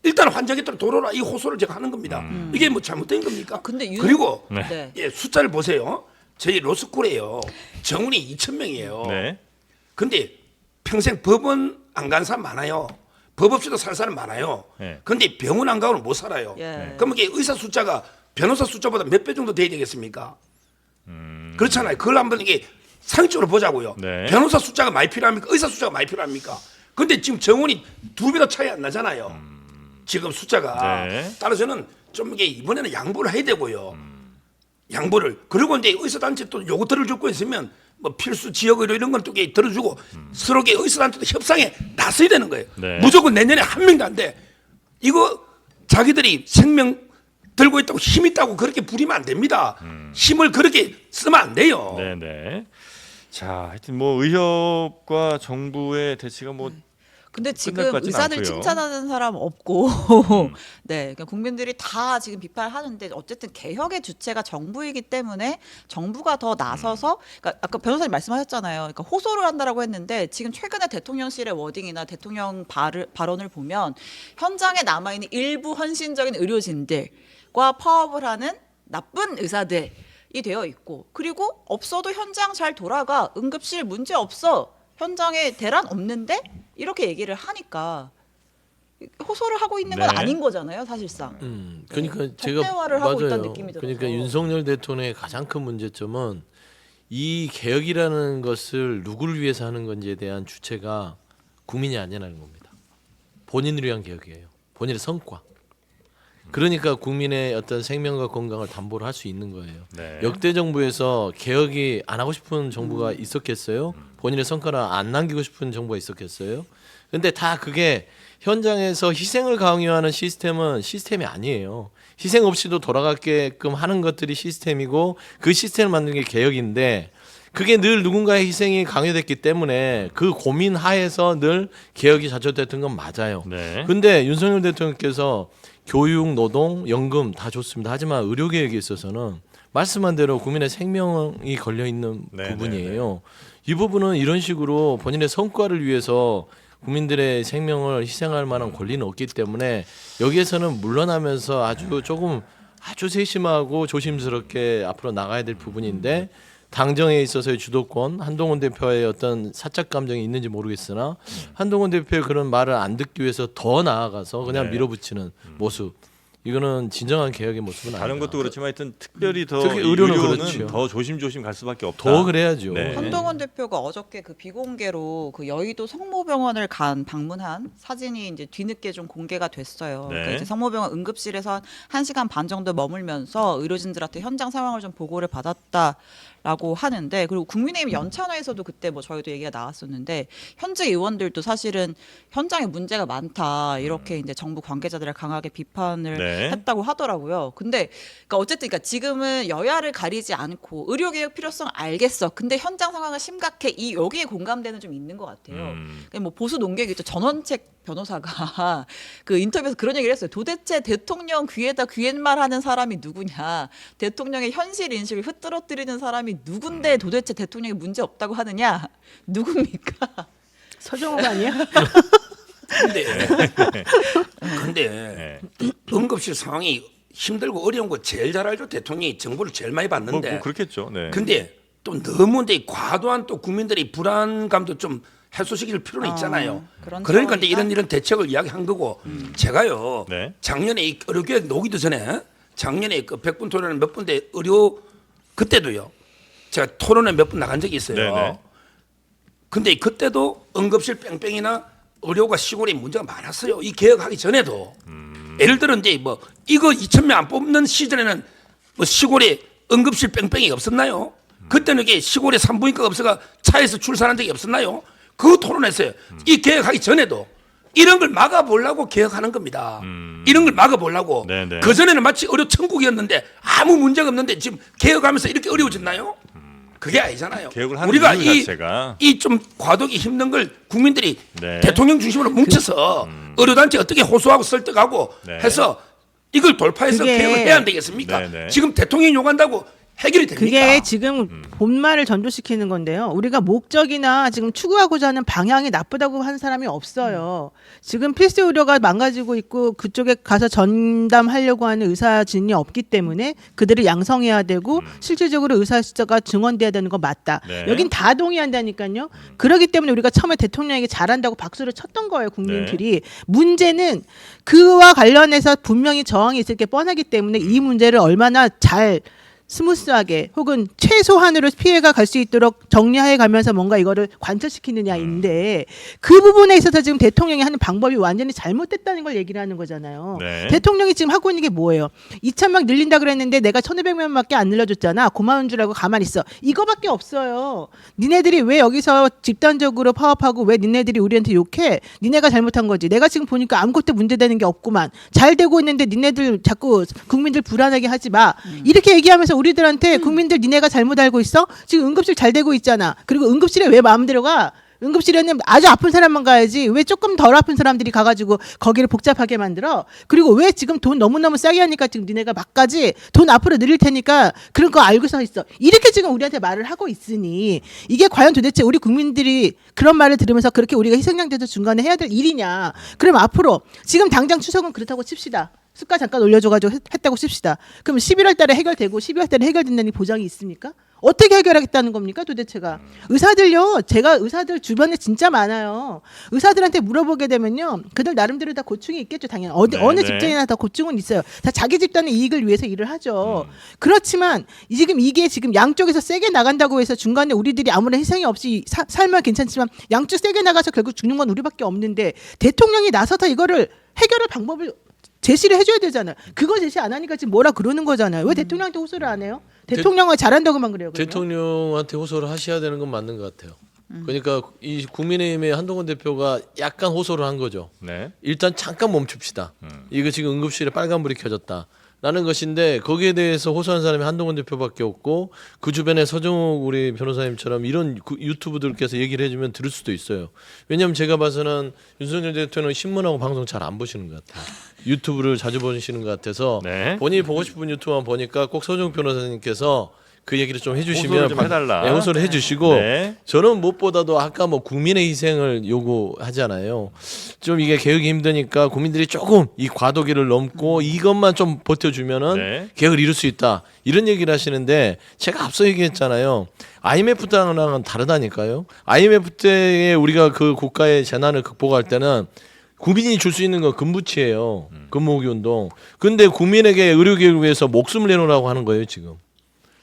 일단 환자 곁으로 돌아라 이 호소를 제가 하는 겁니다. 이게 뭐 잘못된 겁니까? 근데 그리고 네. 예, 숫자를 보세요. 저희 로스쿨이에요. 정원이 2,000명이에요. 네. 근데 평생 법원 안 간 사람 많아요. 법 없이도 살 사람 많아요. 네. 근데 병원 안 가고는 못 살아요. 예. 그럼 이게 의사 숫자가 변호사 숫자보다 몇 배 정도 돼야 되겠습니까? 그렇잖아요. 그걸 한번 이게 상식적으로 보자고요. 네. 변호사 숫자가 많이 필요합니까? 의사 숫자가 많이 필요합니까? 근데 지금 정원이 2배도 차이 안 나잖아요. 지금 숫자가. 네. 따라서 저는 좀 이게 이번에는 양보를 해야 되고요. 양보를. 그리고 이제 의사단체 또 요거 들어주고 있으면 뭐 필수 지역 의료 이런 건 또 들어주고 서로 의사단체도 협상에 나서야 되는 거예요. 네. 무조건 내년에 한 명도 안 돼. 이거 자기들이 생명 들고 있다고 힘 있다고 그렇게 부리면 안 됩니다. 힘을 그렇게 쓰면 안 돼요. 네, 네. 자, 하여튼 뭐 의협과 정부의 대치가 뭐 근데 끝날 지금 것 같진 의사들 않고요. 칭찬하는 사람 없고 네 그러니까 국민들이 다 지금 비판하는데 어쨌든 개혁의 주체가 정부이기 때문에 정부가 더 나서서 그러니까 아까 변호사님 말씀하셨잖아요. 그러니까 호소를 한다라고 했는데 지금 최근에 대통령실의 워딩이나 대통령 발언을 보면 현장에 남아 있는 일부 헌신적인 의료진들과 파업을 하는 나쁜 의사들이 되어 있고 그리고 없어도 현장 잘 돌아가 응급실 문제 없어. 현장에 대란 없는데 이렇게 얘기를 하니까 호소를 하고 있는 건 네. 아닌 거잖아요, 사실상. 그러니까 제가 적대화를 하고 있다는 느낌이 들어서. 그러니까 윤석열 대통령의 가장 큰 문제점은 이 개혁이라는 것을 누구를 위해서 하는 건지에 대한 주체가 국민이 아니라는 겁니다. 본인을 위한 개혁이에요. 본인의 성과. 그러니까 국민의 어떤 생명과 건강을 담보를 할 수 있는 거예요. 네. 역대 정부에서 개혁이 안 하고 싶은 정부가 있었겠어요? 본인의 성과를 안 남기고 싶은 정부가 있었겠어요? 근데 다 그게 현장에서 희생을 강요하는 시스템은 시스템이 아니에요. 희생 없이도 돌아가게끔 하는 것들이 시스템이고 그 시스템을 만든 게 개혁인데 그게 늘 누군가의 희생이 강요됐기 때문에 그 고민 하에서 늘 개혁이 자초됐던 건 맞아요. 네. 근데 윤석열 대통령께서 교육, 노동, 연금 다 좋습니다. 하지만 의료 개혁에 있어서는 말씀한 대로 국민의 생명이 걸려 있는 네, 부분이에요. 이 부분은 이런 식으로 본인의 성과를 위해서 국민들의 생명을 희생할 만한 권리는 없기 때문에 여기에서는 물러나면서 아주 세심하고 조심스럽게 앞으로 나가야 될 부분인데 당정에 있어서의 주도권, 한동훈 대표의 어떤 사적 감정이 있는지 모르겠으나 한동훈 대표의 그런 말을 안 듣기 위해서 더 나아가서 그냥 네. 밀어붙이는 모습. 이거는 진정한 개혁의 모습은 아니다. 다른 것도 그렇지만 하여튼 특별히 더 특히 의료는 그렇죠. 더 조심조심 갈 수밖에 없다. 더 그래야죠. 네. 한동훈 대표가 어저께 그 비공개로 그 여의도 성모병원을 방문한 사진이 이제 뒤늦게 좀 공개가 됐어요. 네. 그러니까 이제 성모병원 응급실에서 1시간 반 정도 머물면서 의료진들한테 현장 상황을 좀 보고를 받았다라고 하는데 그리고 국민의힘 연찬회에서도 그때 뭐 저희도 얘기가 나왔었는데 현재 의원들도 사실은 현장에 문제가 많다 이렇게 이제 정부 관계자들을 강하게 비판을 네. 했다고 하더라고요. 근데 그러니까 어쨌든 그러니까 지금은 여야를 가리지 않고 의료 개혁 필요성 알겠어. 근데 현장 상황은 심각해. 이 여기에 공감대는 좀 있는 것 같아요. 그냥 뭐 보수 논객이죠. 전원책 변호사가 그 인터뷰에서 그런 얘기를 했어요. 도대체 대통령 귀에다 귀옛말하는 사람이 누구냐? 대통령의 현실 인식을 흐트러뜨리는 사람이 누군데 도대체 대통령이 문제 없다고 하느냐? 누굽니까? 서정호 아니야? 근데 응급실 상황이 힘들고 어려운 거 제일 잘 알죠. 대통령이 정보를 제일 많이 받는데. 뭐 그렇겠죠. 네. 근데 또 너무 이제 과도한 또 국민들이 불안감도 좀 해소시킬 필요는 있잖아요. 그런 그러니까 이제 차원이다? 이런 대책을 이야기한 거고 제가요 네. 작년에 이 의료개혁 나오기도 전에 작년에 그 100분 토론을 몇 분 대 의료 그때도요 제가 토론에 몇 분 나간 적이 있어요. 네네. 근데 그때도 응급실 뺑뺑이나 의료가 시골에 문제가 많았어요. 이 개혁하기 전에도 예를 들어 이제 뭐 이거 2,000명 안 뽑는 시절에는 뭐 시골에 응급실 뺑뺑이 없었나요? 그때는 이게 시골에 산부인과가 없어가 차에서 출산한 적이 없었나요? 그 토론했어요. 이 개혁하기 전에도 이런 걸 막아보려고 개혁하는 겁니다. 이런 걸 막아보려고. 네네. 그전에는 마치 의료 천국이었는데 아무 문제가 없는데 지금 개혁하면서 이렇게 어려워졌나요? 그게 아니잖아요. 개혁을 하는 우리가 이유 자체가. 이 좀 과도기 힘든 걸 국민들이 네. 대통령 중심으로 뭉쳐서 의료단체 어떻게 호소하고 설득하고 네. 해서 이걸 돌파해서 그게- 개혁을 해야 안 되겠습니까? 네, 네. 지금 대통령이 요구한다고 해결이 됩니까? 그게 지금 본말을 전도시키는 건데요. 우리가 목적이나 지금 추구하고자 하는 방향이 나쁘다고 하는 사람이 없어요. 지금 필수 의료가 망가지고 있고 그쪽에 가서 전담하려고 하는 의사진이 없기 때문에 그들을 양성해야 되고 실질적으로 의사 숫자가 증원돼야 되는 거 맞다. 네. 여긴 다 동의한다니까요. 그렇기 때문에 우리가 처음에 대통령에게 잘한다고 박수를 쳤던 거예요. 국민들이. 문제는 그와 관련해서 분명히 저항이 있을 게 뻔하기 때문에 이 문제를 얼마나 잘 스무스하게 혹은 최소한으로 피해가 갈 수 있도록 정리해 가면서 뭔가 이거를 관철시키느냐인데 그 부분에 있어서 지금 대통령이 하는 방법이 완전히 잘못됐다는 걸 얘기를 하는 거잖아요. 네. 대통령이 지금 하고 있는 게 뭐예요? 2,000명 늘린다 그랬는데 내가 1,200명밖에 안 늘려줬잖아. 고마운 줄 알고 가만히 있어. 이거밖에 없어요. 니네들이 왜 여기서 집단적으로 파업하고 왜 니네들이 우리한테 욕해? 니네가 잘못한 거지. 내가 지금 보니까 아무것도 문제되는 게 없구만. 잘 되고 있는데 니네들 자꾸 국민들 불안하게 하지 마. 이렇게 얘기하면서 우리들한테 국민들 니네가 잘못 알고 있어? 지금 응급실 잘 되고 있잖아. 그리고 응급실에 왜 마음대로 가? 응급실에는 아주 아픈 사람만 가야지. 왜 조금 덜 아픈 사람들이 가가지고 거기를 복잡하게 만들어? 그리고 왜 지금 돈 너무너무 싸게 하니까 지금 니네가 막가지 돈 앞으로 늘릴 테니까 그런 거 알고서 있어. 이렇게 지금 우리한테 말을 하고 있으니 이게 과연 도대체 우리 국민들이 그런 말을 들으면서 그렇게 우리가 희생양돼서 중간에 해야 될 일이냐? 그럼 앞으로 지금 당장 추석은 그렇다고 칩시다. 수가 잠깐 올려줘가지고 했다고 칩시다. 그럼 11월 달에 해결되고 12월 달에 해결된다는 보장이 있습니까? 어떻게 해결하겠다는 겁니까 도대체가? 의사들요. 제가 의사들 주변에 진짜 많아요. 의사들한테 물어보게 되면요. 그들 나름대로 다 고충이 있겠죠. 당연히. 어느 네. 직장이나 다 고충은 있어요. 다 자기 집단의 이익을 위해서 일을 하죠. 그렇지만 지금 이게 지금 양쪽에서 세게 나간다고 해서 중간에 우리들이 아무런 희생이 없이 살면 괜찮지만 양쪽 세게 나가서 결국 죽는 건 우리밖에 없는데 대통령이 나서서 이거를 해결할 방법을 제시를 해줘야 되잖아요. 그거 제시 안 하니까 지금 뭐라 그러는 거잖아요. 왜 대통령한테 호소를 안 해요? 대통령을 잘한다고만 그래요. 그러면? 대통령한테 호소를 하셔야 되는 건 맞는 것 같아요. 그러니까 이 국민의힘의 한동훈 대표가 약간 호소를 한 거죠. 네. 일단 잠깐 멈춥시다. 이거 지금 응급실에 빨간불이 켜졌다. 라는 것인데 거기에 대해서 호소한 사람이 한동훈 대표밖에 없고 그 주변에 서정욱 우리 변호사님처럼 이런 유튜브들께서 얘기를 해주면 들을 수도 있어요. 왜냐하면 제가 봐서는 윤석열 대통령 신문하고 방송 잘 안 보시는 것 같아요. 유튜브를 자주 보시는 것 같아서 네. 본인이 보고 싶은 유튜브만 보니까 꼭 서정욱 변호사님께서 그 얘기를 좀 해주시면 호소를 좀 해달라. 네, 호소를 해주시고 네. 저는 무엇보다도 아까 뭐 국민의 희생을 요구하잖아요. 좀 이게 개혁이 힘드니까 국민들이 조금 이 과도기를 넘고 이것만 좀 버텨주면은 네. 개혁을 이룰 수 있다 이런 얘기를 하시는데 제가 앞서 얘기했잖아요. IMF 때랑은 다르다니까요. IMF 때에 우리가 그 국가의 재난을 극복할 때는 국민이 줄 수 있는 건 금부치예요. 금모으기 운동. 근데 국민에게 의료개혁을 위해서 목숨을 내놓으라고 하는 거예요 지금.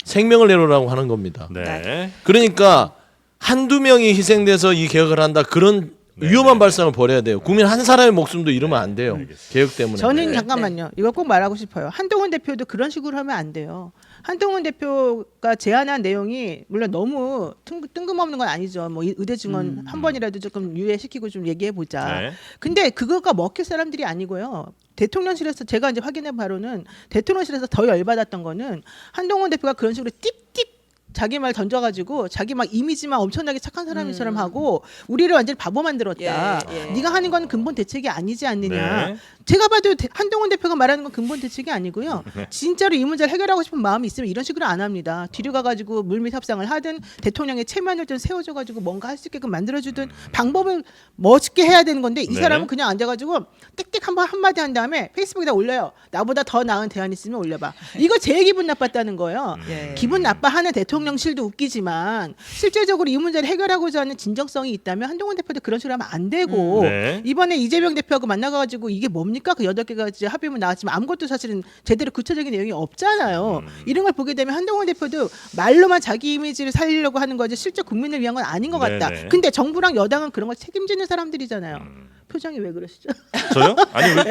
생명을 내놓으라고 하는 겁니다. 네. 그러니까 한두 명이 희생돼서 이 개혁을 한다 그런 위험한 발상을 버려야 돼요. 국민 한 사람의 목숨도 잃으면 안 돼요. 개혁 때문에. 저는 잠깐만요. 이거 꼭 말하고 싶어요. 한동훈 대표도 그런 식으로 하면 안 돼요. 한동훈 대표가 제안한 내용이 물론 너무 뜬금없는 건 아니죠. 뭐 의대 증원 한 번이라도 조금 유예시키고 좀 얘기해 보자. 네. 근데 그거가 먹힐 사람들이 아니고요. 대통령실에서 제가 이제 확인해 바로는 대통령실에서 더 열받았던 거는 한동훈 대표가 그런 식으로 띡띡 자기 말 던져가지고 자기 막 이미지만 엄청나게 착한 사람처럼 하고 우리를 완전히 바보 만들었다. 예, 예. 네가 하는 건 근본 대책이 아니지 않느냐. 네. 제가 봐도 한동훈 대표가 말하는 건 근본 대책이 아니고요. 진짜로 이 문제를 해결하고 싶은 마음이 있으면 이런 식으로 안 합니다. 뒤로 가가지고 물밑 협상을 하든 대통령의 체면을 좀 세워줘가지고 뭔가 할 수 있게끔 만들어주든 방법을 멋있게 해야 되는 건데 이 네. 사람은 그냥 앉아가지고 띡띡 한마디 한 다음에 페이스북에다 올려요. 나보다 더 나은 대안 있으면 올려봐. 이거 제일 기분 나빴다는 거예요. 예. 기분 나빠하는 대통령실도 웃기지만 실질적으로 이 문제를 해결하고자 하는 진정성이 있다면 한동훈 대표도 그런 식으로 하면 안 되고 네. 이번에 이재명 대표하고 만나가지고 이게 뭡니까? 그 8개가 합의문 나왔지만 아무것도 사실은 제대로 구체적인 내용이 없잖아요. 이런 걸 보게 되면 한동훈 대표도 말로만 자기 이미지를 살리려고 하는 거지 실제 국민을 위한 건 아닌 것 같다. 네네. 근데 정부랑 여당은 그런 걸 책임지는 사람들이잖아요. 표정이 왜 그러시죠? 저요? 아니 왜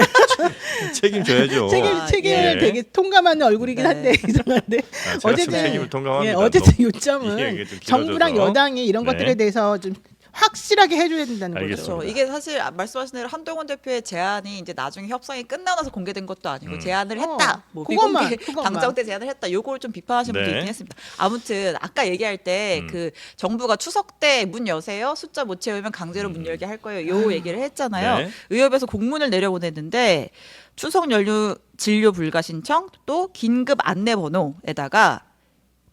책임져야죠. 책임을 예. 되게 통감하는 얼굴이긴 한데 이상한데 제가 좀 책임을 통감합니다. 어쨌든 너무 요점은 이게 좀 길어져서. 정부랑 여당이 이런 네. 것들에 대해서 좀 확실하게 해줘야 된다는 거죠. 알겠습니다. 그렇죠. 이게 사실 말씀하신 대로 한동훈 대표의 제안이 이제 나중에 협상이 끝나서 공개된 것도 아니고 제안을 했다. 뭐 그것만, 미공개 그것만. 당정 때 제안을 했다. 요걸 좀 비판하시는 분도 네. 있긴 했습니다. 아무튼 아까 얘기할 때 그 정부가 추석 때 문 여세요. 숫자 못 채우면 강제로 문 열게 할 거예요. 요 얘기를 했잖아요. 네. 의협에서 공문을 내려보냈는데 추석 연휴 진료 불가 신청 또 긴급 안내 번호에다가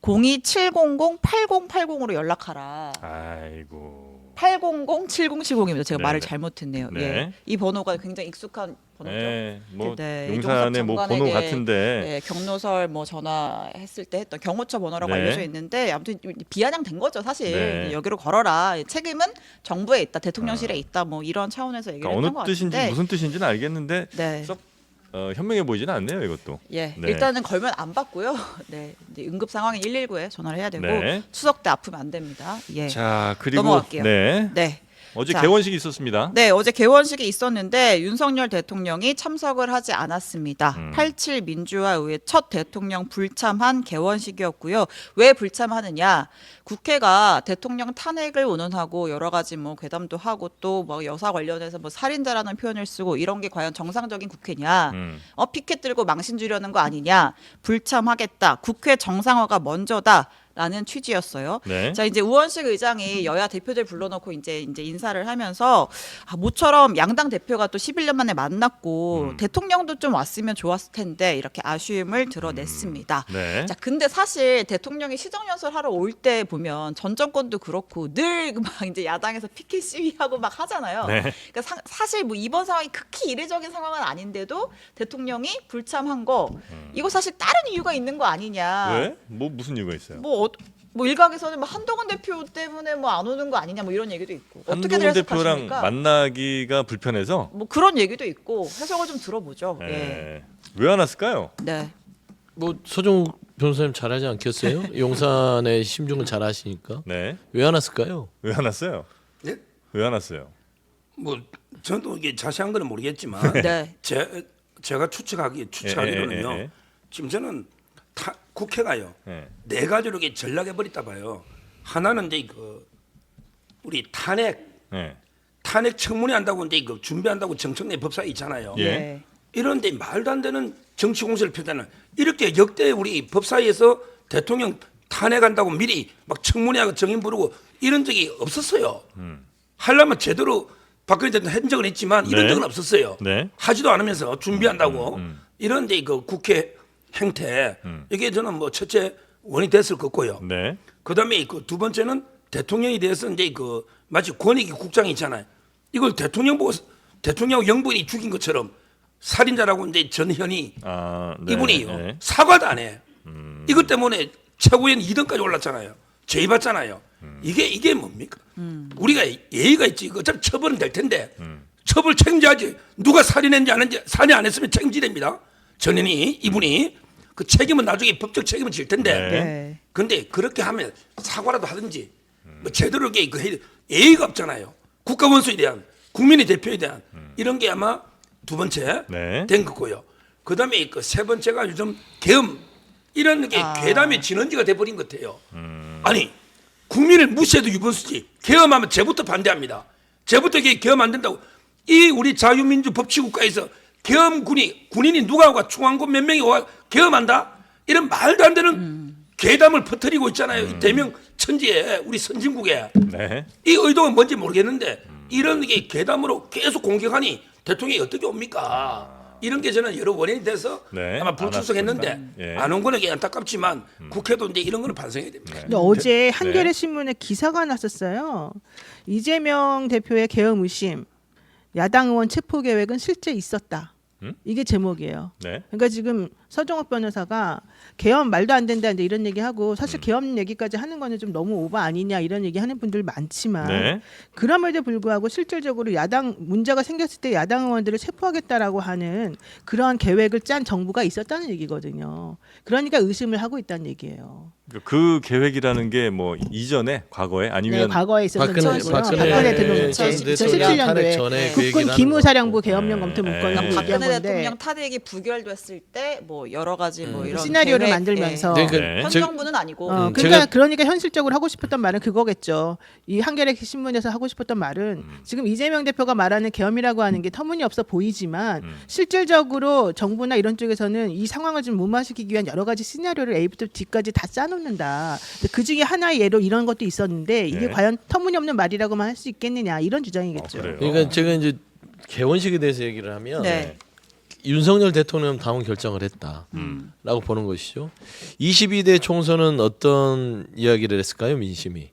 02-700-8080으로 연락하라. 아이고. 800-7070입니다. 제가 네네. 말을 잘못했네요. 네. 예. 이 번호가 굉장히 익숙한 번호죠. 네, 뭐 네, 용산의 뭐 이종섭 번호 장관에게, 같은데. 네, 경로설 뭐 전화했을 때 했던 경호처 번호라고 네. 알려져 있는데 아무튼 비아냥된 거죠 사실. 네. 여기로 걸어라. 책임은 정부에 있다, 대통령실에 있다. 뭐 이런 차원에서 얘기를 그러니까 했던 것 어느 뜻인지 같은데. 무슨 뜻인지는 알겠는데 네. 썩 현명해 보이지는 않네요, 이것도. 예, 네. 일단은 걸면 안 받고요. 네, 이제 응급 상황에 119에 전화를 해야 되고 네. 추석 때 아프면 안 됩니다. 예. 자, 그리고 넘어갈게요. 네. 네. 어제 자. 개원식이 있었습니다. 네, 어제 개원식이 있었는데 윤석열 대통령이 참석을 하지 않았습니다. 87 민주화의회 첫 대통령 불참한 개원식이었고요. 왜 불참하느냐? 국회가 대통령 탄핵을 운운하고 여러 가지 뭐 괴담도 하고 또 뭐 여사 관련해서 뭐 살인자라는 표현을 쓰고 이런 게 과연 정상적인 국회냐? 피켓 들고 망신 주려는 거 아니냐? 불참하겠다. 국회 정상화가 먼저다. 라는 취지였어요. 네. 자, 이제 우원식 의장이 여야 대표들 불러놓고 이제 인사를 하면서 모처럼 양당 대표가 또 11년 만에 만났고 대통령도 좀 왔으면 좋았을 텐데 이렇게 아쉬움을 드러냈습니다. 네. 자, 근데 사실 대통령이 시정연설 하러 올 때 보면 전 정권도 그렇고 늘 막 이제 야당에서 피켓 시위하고 막 하잖아요. 네. 그러니까 사실 뭐 이번 상황이 극히 이례적인 상황은 아닌데도 대통령이 불참한 거 이거 사실 다른 이유가 있는 거 아니냐. 왜? 뭐 무슨 이유가 있어요? 뭐 일각에서는 뭐 한동훈 대표 때문에 뭐 안 오는 거 아니냐 뭐 이런 얘기도 있고 어떻게들 한동훈 대표랑 해석하십니까? 만나기가 불편해서 뭐 그런 얘기도 있고 해석을 좀 들어보죠. 예. 네. 왜 안 왔을까요? 네. 뭐 서정욱 변호사님 잘하지 않겠어요? 용산의 심중을 잘 아시니까 네. 왜 안 왔을까요? 왜 안 왔어요? 예? 왜 안 왔어요? 뭐 저도 이게 자세한 거는 모르겠지만 네. 제가 추측하기로는요. 예. 지금 저는 국회가요. 예. 네 가지로 이렇게 전락해 버렸다 봐요. 하나는 이제 우리 탄핵 예. 청문회 한다고 이제 준비한다고 정청래 법사위 있잖아요. 예. 네. 이런데 말도 안 되는 정치 공세를 펴다는 이렇게 역대 우리 법사위에서 대통령 탄핵한다고 미리 막 청문회하고 정인 부르고 이런 적이 없었어요. 하려면 제대로 박근혜 대통령 한 적은 있지만 이런 네. 적은 없었어요. 네. 하지도 않으면서 준비한다고 이런데 그 국회 행태 이게 저는 뭐 첫째 원이 됐을 것 같고요. 네. 그다음에 그 두 번째는 대통령에 대해서 이제 마치 권익위 국장이 있잖아요. 이걸 대통령 보고 대통령 영부인이 죽인 것처럼 살인자라고 이제 전현희 아, 네. 이분이요 네. 사과도 안 해. 이것 때문에 최고위원 2등까지 올랐잖아요. 제의받잖아요. 이게 뭡니까? 우리가 예의가 있지. 어차피 처벌은 될 텐데 처벌 책임져야지. 누가 살인했는지 안 했는지 살인 안 했으면 책임져야 됩니다. 전현희 이분이 그 책임은 나중에 법적 책임을 질 텐데. 네. 네. 근데 그렇게 하면 사과라도 하든지 뭐 제대로 예의가 없잖아요. 국가원수에 대한 국민의 대표에 대한 이런 게 아마 두 번째 네. 된 거고요. 그다음에 그 세 번째가 요즘 계엄 이런 게 괴담의 진원지가 돼버린 것 같아요. 아니 국민을 무시해도 유분수지 계엄하면 쟤부터 반대합니다. 쟤부터 계엄 안 된다고. 이 우리 자유민주 법치국가에서 군인이 누가 와 중앙군 몇 명이 와 계엄한다? 이런 말도 안 되는 괴담을 퍼뜨리고 있잖아요. 이 대명 천지에 우리 선진국에 네. 이 의도가 뭔지 모르겠는데 이런 게 괴담으로 계속 공격하니 대통령이 어떻게 옵니까? 이런 게 저는 여러 원인이 돼서 네, 아마 안 불출석했는데 왔습니다. 예. 안 온 거는 안타깝지만 국회도 이제 이런 거는 반성해야 됩니다. 근데 어제 네. 한겨레 신문에 기사가 났었어요. 이재명 대표의 계엄 의심, 야당 의원 체포 계획은 실제 있었다. 이게 제목이에요. 네. 그러니까 지금 서정욱 변호사가 계엄 말도 안 된다 이제 이런 얘기하고 사실 계엄 얘기까지 하는 거는 좀 너무 오버 아니냐 이런 얘기하는 분들 많지만 네. 그럼에도 불구하고 실질적으로 야당 문제가 생겼을 때 야당 의원들을 체포하겠다라고 하는 그러한 계획을 짠 정부가 있었다는 얘기거든요. 그러니까 의심을 하고 있다는 얘기예요. 그 계획이라는 게 뭐 이전에 과거에 네, 아니면 과거에 있었던 박근혜 거고요. 박근혜 들어온 전 문제. 대통령 탄핵 전에 그 국군 얘기를 하는 기무사령부 거고. 계엄령 검토 문건을 네. 얘기한 박근혜 건데 대통령 탄핵이 부결됐을 때 뭐 뭐 여러 가지 뭐 이런 시나리오를 계획, 만들면서 네, 그- 네. 현 제- 정부는 아니고 그러니까 제가- 그러니까 현실적으로 하고 싶었던 말은 그거겠죠. 이 한겨레 신문에서 하고 싶었던 말은 지금 이재명 대표가 말하는 계엄이라고 하는 게 터무니없어 보이지만 실질적으로 정부나 이런 쪽에서는 이 상황을 좀 무마시키기 위한 여러 가지 시나리오를 A부터 D까지 다 짜놓는다. 그 중에 하나의 예로 이런 것도 있었는데 이게 네. 과연 터무니없는 말이라고만 할 수 있겠느냐 이런 주장이겠죠. 그래요. 그러니까 제가 이제 개원식에 대해서 얘기를 하면 네. 윤석열 대통령 다운 결정을 했다라고 보는 것이죠. 22대 총선은 어떤 이야기를 했을까요, 민심이?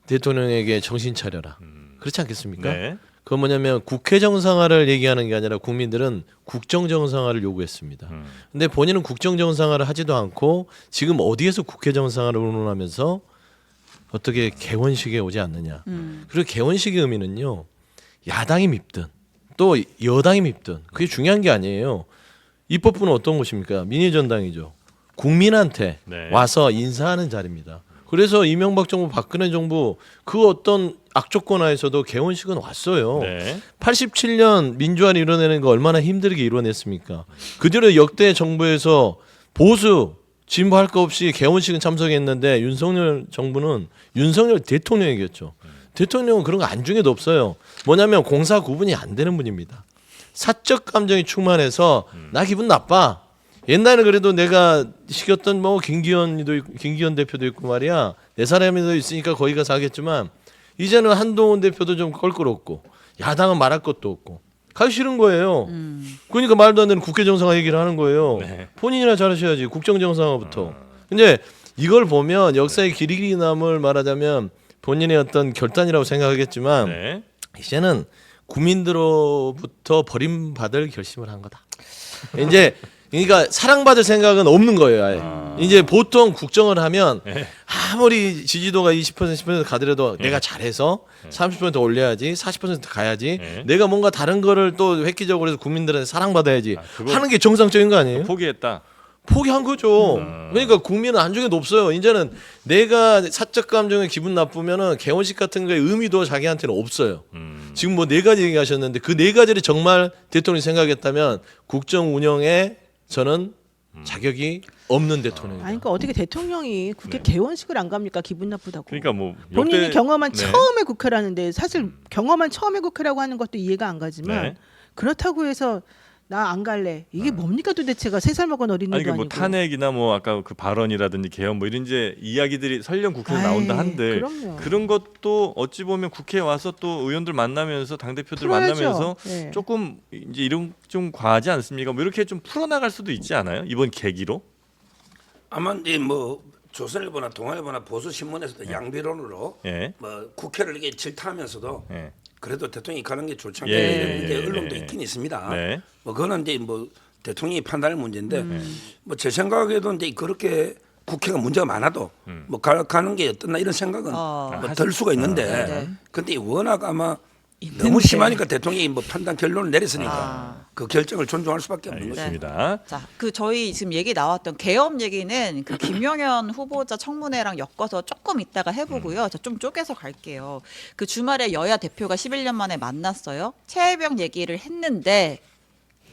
대통령에게 정신 차려라. 그렇지 않겠습니까? 네. 그건 뭐냐면 국회 정상화를 얘기하는 게 아니라 국민들은 국정 정상화를 요구했습니다. 근데 본인은 국정 정상화를 하지도 않고 지금 어디에서 국회 정상화를 운운하면서 어떻게 개원식에 오지 않느냐. 그리고 개원식의 의미는요. 야당이 밉든 또 여당이 밉든 그게 중요한 게 아니에요. 입법부는 어떤 곳입니까? 민의전당이죠. 국민한테 네. 와서 인사하는 자리입니다. 그래서 이명박 정부, 박근혜 정부 그 어떤 악조건 하에서도 개원식은 왔어요. 네. 87년 민주화를 이뤄내는 거 얼마나 힘들게 이뤄냈습니까? 그 뒤로 역대 정부에서 보수 진보할 거 없이 개원식은 참석했는데 윤석열 정부는 윤석열 대통령이겠죠. 대통령은 그런 거 안중에도 없어요. 뭐냐면 공사 구분이 안 되는 분입니다. 사적 감정이 충만해서 나 기분 나빠. 옛날에 그래도 내가 시켰던 뭐 김기현 대표도 있고 말이야. 내 사람이도 있으니까 거기 가서 하겠지만 이제는 한동훈 대표도 좀 껄끄럽고 야당은 말할 것도 없고 가기 싫은 거예요. 그러니까 말도 안 되는 국회 정상화 얘기를 하는 거예요. 네. 본인이나 잘하셔야지 국정 정상화부터. 근데 이걸 보면 역사의 길이 남을 말하자면 본인의 어떤 결단이라고 생각하겠지만 네. 이제는 국민들로부터 버림받을 결심을 한 거다. 이제 그러니까 사랑받을 생각은 없는 거예요. 아예. 이제 보통 국정을 하면 아무리 지지도가 20% 10% 가더라도 내가 잘해서 30% 올려야지 40% 가야지 네. 내가 뭔가 다른 거를 또 획기적으로 해서 국민들한테 사랑받아야지 그거- 하는 게 정상적인 거 아니에요? 포기했다. 포기한 거죠. 그러니까 국민은 안중에도 없어요. 이제는 내가 사적 감정에 기분 나쁘면은 개원식 같은 거에 의미도 자기한테는 없어요. 지금 뭐 네 가지 얘기하셨는데 그 네 가지를 정말 대통령이 생각했다면 국정 운영에 저는 자격이 없는 대통령이다. 아니 그러니까 어떻게 대통령이 국회 개원식을 안 갑니까? 기분 나쁘다고. 그러니까 뭐 본인이 역대- 경험한 네. 처음의 국회라는데 사실 경험한 처음의 국회라고 하는 것도 이해가 안 가지만 네. 그렇다고 해서 나 안 갈래. 이게 뭡니까 도대체가 3살 먹은 어린이도 아니 그 뭐 아니고. 탄핵이나 뭐 아까 그 발언이라든지 개헌 뭐 이런 이제 이야기들이 설령 국회에 아이, 나온다 한들 그럼요. 그런 것도 어찌 보면 국회에 와서 또 의원들 만나면서 당 대표들 풀어야죠. 만나면서 네. 조금 이제 이런 좀 과하지 않습니까? 뭐 이렇게 좀 풀어나갈 수도 있지 않아요? 이번 계기로? 아마 이제 뭐 조선일보나 동아일보나 보수 신문에서도 양비론으로 예. 뭐 국회를 이렇게 질타하면서도 예. 그래도 대통령이 가는 게 좋지 예, 않겠냐 예, 이런 예, 언론도 예. 있긴 있습니다. 네. 뭐 그거는 이제 뭐 대통령이 판단할 문제인데 뭐 제 생각에도 이제 그렇게 국회가 문제가 많아도 뭐 가는 게 어떻나 이런 생각은 뭐 들 수가 있는데 네. 근데 워낙 아마 있는데. 너무 심하니까 대통령이 뭐 판단 결론을 내렸으니까 그 결정을 존중할 수밖에 없는 거죠. 알겠습니다. 자, 그 저희 지금 얘기 나왔던 계엄 얘기는 그 김용현 후보자 청문회랑 엮어서 조금 이따가 해보고요. 저 좀 쪼개서 갈게요. 그 주말에 여야 대표가 11년 만에 만났어요. 최혜병 얘기를 했는데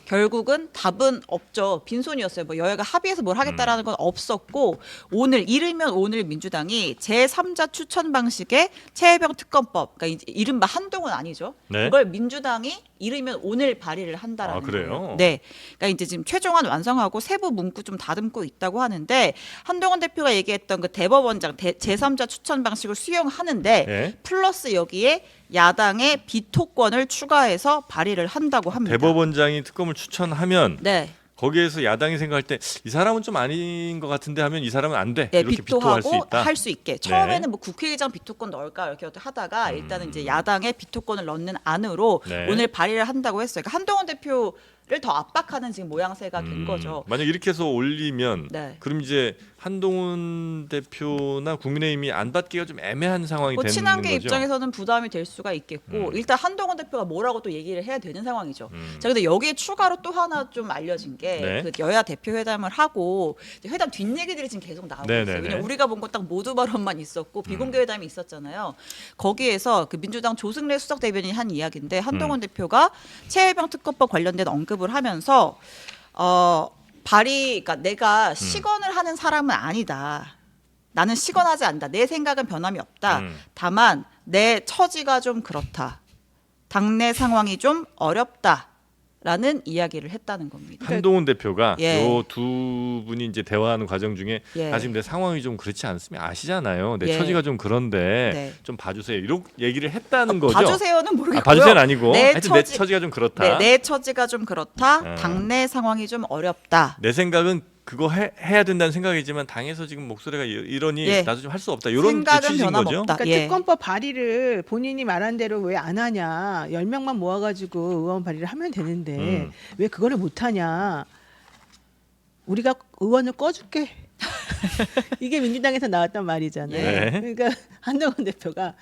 결국은 답은 없죠. 빈손이었어요. 뭐 여야가 합의해서 뭘 하겠다라는 건 없었고 오늘 이르면 오늘 민주당이 제3자 추천 방식의 최혜병 특검법, 그러니까 이제 이른바 한동훈 아니죠. 네. 이걸 민주당이 이르면 오늘 발의를 한다라는 아, 그래요? 거예요. 네. 그러니까 이제 지금 최종안 완성하고 세부 문구 좀 다듬고 있다고 하는데 한동훈 대표가 얘기했던 그 대법원장 제3자 추천 방식을 수용하는데 네. 플러스 여기에 야당의 비토권을 추가해서 발의를 한다고 합니다. 대법원장이 특검을 추천하면 네. 거기에서 야당이 생각할 때 이 사람은 좀 아닌 것 같은데 하면 이 사람은 안 돼. 네, 이렇게 비토할 수 비토하고 있다. 할 수 있게. 처음에는 뭐 국회의장 비토권 넣을까 이렇게 하다가 일단은 이제 야당의 비토권을 넣는 안으로 네. 오늘 발의를 한다고 했어요. 그러니까 한동훈 대표를 더 압박하는 지금 모양새가 된 거죠. 만약 이렇게 해서 올리면 네. 그럼 이제 한동훈 대표나 국민의힘이 안 받기가 좀 애매한 상황이 뭐 되는 친한계 거죠. 입장에서는 부담이 될 수가 있겠고 일단 한동훈 대표가 뭐라고 또 얘기를 해야 되는 상황이죠. 자, 근데 여기에 추가로 또 하나 좀 알려진 게 네. 그 여야 대표 회담을 하고 이제 회담 뒷얘기들이 지금 계속 나오고 네, 있어요. 네, 왜냐면 네. 우리가 본 건 딱 모두 발언만 있었고 비공개 회담이 있었잖아요. 거기에서 그 민주당 조승래 수석 대변인이 한 이야기인데 한동훈 대표가 최혜병 특검법 관련된 언급을 하면서 그러니까 내가 시건을 하는 사람은 아니다. 나는 시건하지 않는다. 내 생각은 변함이 없다. 다만 내 처지가 좀 그렇다. 당내 상황이 좀 어렵다라는 이야기를 했다는 겁니다. 한동훈 대표가 예. 요 두 분이 이제 대화하는 과정 중에 예. 아 지금 내 상황이 좀 그렇지 않으면 아시잖아요. 내 예. 처지가 좀 그런데 네. 좀 봐주세요. 이런 얘기를 했다는 거죠. 봐주세요는 모르겠고요. 봐주세요는 아니고 내 하여튼 내 처지가 좀 그렇다. 내 처지가 좀 그렇다. 당내 상황이 좀 어렵다. 내 생각은 그거 해야 된다는 생각이지만 당에서 지금 목소리가 이러니 예. 나도 좀 할 수 없다. 이런 생각은 취지인 거죠. 변함없다. 그러니까 예. 특검법 발의를 본인이 말한 대로 왜 안 하냐. 10명만 모아가지고 의원 발의를 하면 되는데 왜 그거를 못 하냐. 우리가 의원을 꺼줄게. 이게 민주당에서 나왔단 말이잖아요. 네. 그러니까 한동훈 대표가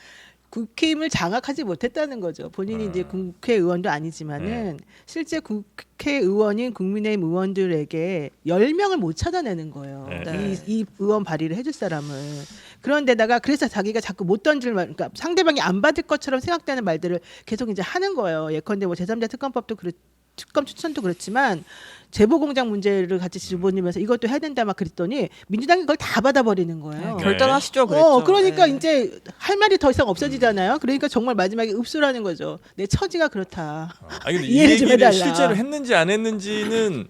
국회의원을 장악하지 못했다는 거죠. 본인이 이제 국회의원도 아니지만은 실제 국회의원인 국민의힘 의원들에게 10명을 못 찾아내는 거예요. 네. 이 의원 발의를 해줄 사람을. 그런데다가 그래서 자기가 자꾸 못 던질 말, 그러니까 상대방이 안 받을 것처럼 생각되는 말들을 계속 이제 하는 거예요. 예컨대 뭐 제3자 특검법도 특검 추천도 그렇지만 제보공장 문제를 같이 집어넣으면서 이것도 해야 된다 막 그랬더니 민주당이 그걸 다 받아버리는 거예요. 네. 결단하시죠. 그랬죠. 그러니까 네. 이제 할 말이 더 이상 없어지잖아요. 그러니까 정말 마지막에 읍수라는 거죠. 내 처지가 그렇다. 아니 근데 이 이해를 좀 얘기를 해달라. 실제로 했는지 안 했는지는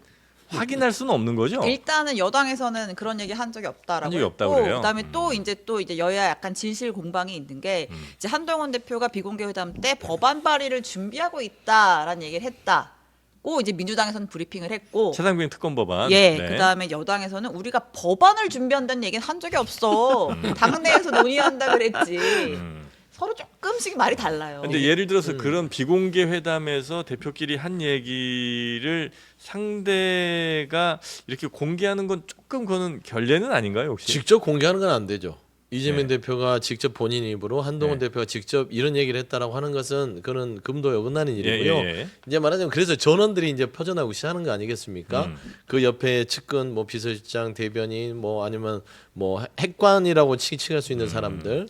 확인할 수는 없는 거죠. 일단은 여당에서는 그런 얘기 한 적이 없다라고 한 적이 없다고 했고, 그래요? 그다음에 또 이제 여야 약간 진실 공방이 있는 게 이제 한동훈 대표가 비공개 회담 때 법안 발의를 준비하고 있다라는 얘기를 했다고 이제 민주당에서는 브리핑을 했고, 최상병 특검 법안. 예, 네. 그다음에 여당에서는 우리가 법안을 준비한다는 얘기는 한 적이 없어. 당내에서 논의한다 그랬지. 서로 조금씩 말이 달라요. 근데 예를 들어서 그런 비공개 회담에서 대표끼리 한 얘기를 상대가 이렇게 공개하는 건 조금 그거는 결례는 아닌가요, 혹시? 직접 공개하는 건 안 되죠. 이재명 네. 대표가 직접 본인 입으로 한동훈 네. 대표가 직접 이런 얘기를 했다라고 하는 것은 그는 금도에 어긋나는 일이고요. 예. 이제 말하자면 그래서 전원들이 이제 퍼져나오기 시작하는 거 아니겠습니까? 그 옆에 측근 뭐 비서실장 대변인 뭐 아니면 뭐 핵관이라고 칭할 수 있는 사람들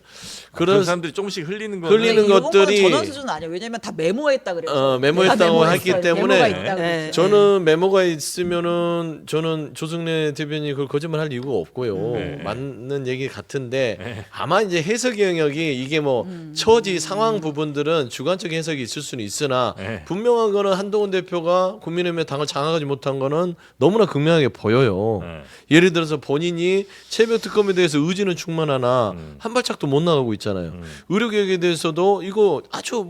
그런 사람들이 조금씩 흘리는 거 흘리는 이건 것들이 전원 수준은 아니에요. 왜냐면 다 메모했다 그랬죠. 메모했다고 다 했기 메모했어요. 때문에 메모가 있다고 네. 그랬죠. 저는 메모가 있으면은 저는 조승래 대변인이 그걸 거짓말할 이유가 없고요. 네. 맞는 얘기 같은데 아마 이제 해석 영역이 이게 뭐 처지 상황 부분들은 주관적 해석이 있을 수는 있으나 네. 분명한 거는 한동훈 대표가 국민의힘의 당을 장악하지 못한 거는 너무나 극명하게 보여요. 네. 예를 들어서 본인이 최병 특검에 대해서 의지는 충만하나 한 발짝도 못 나가고 있잖아요. 의료개혁에 대해서도 이거 아주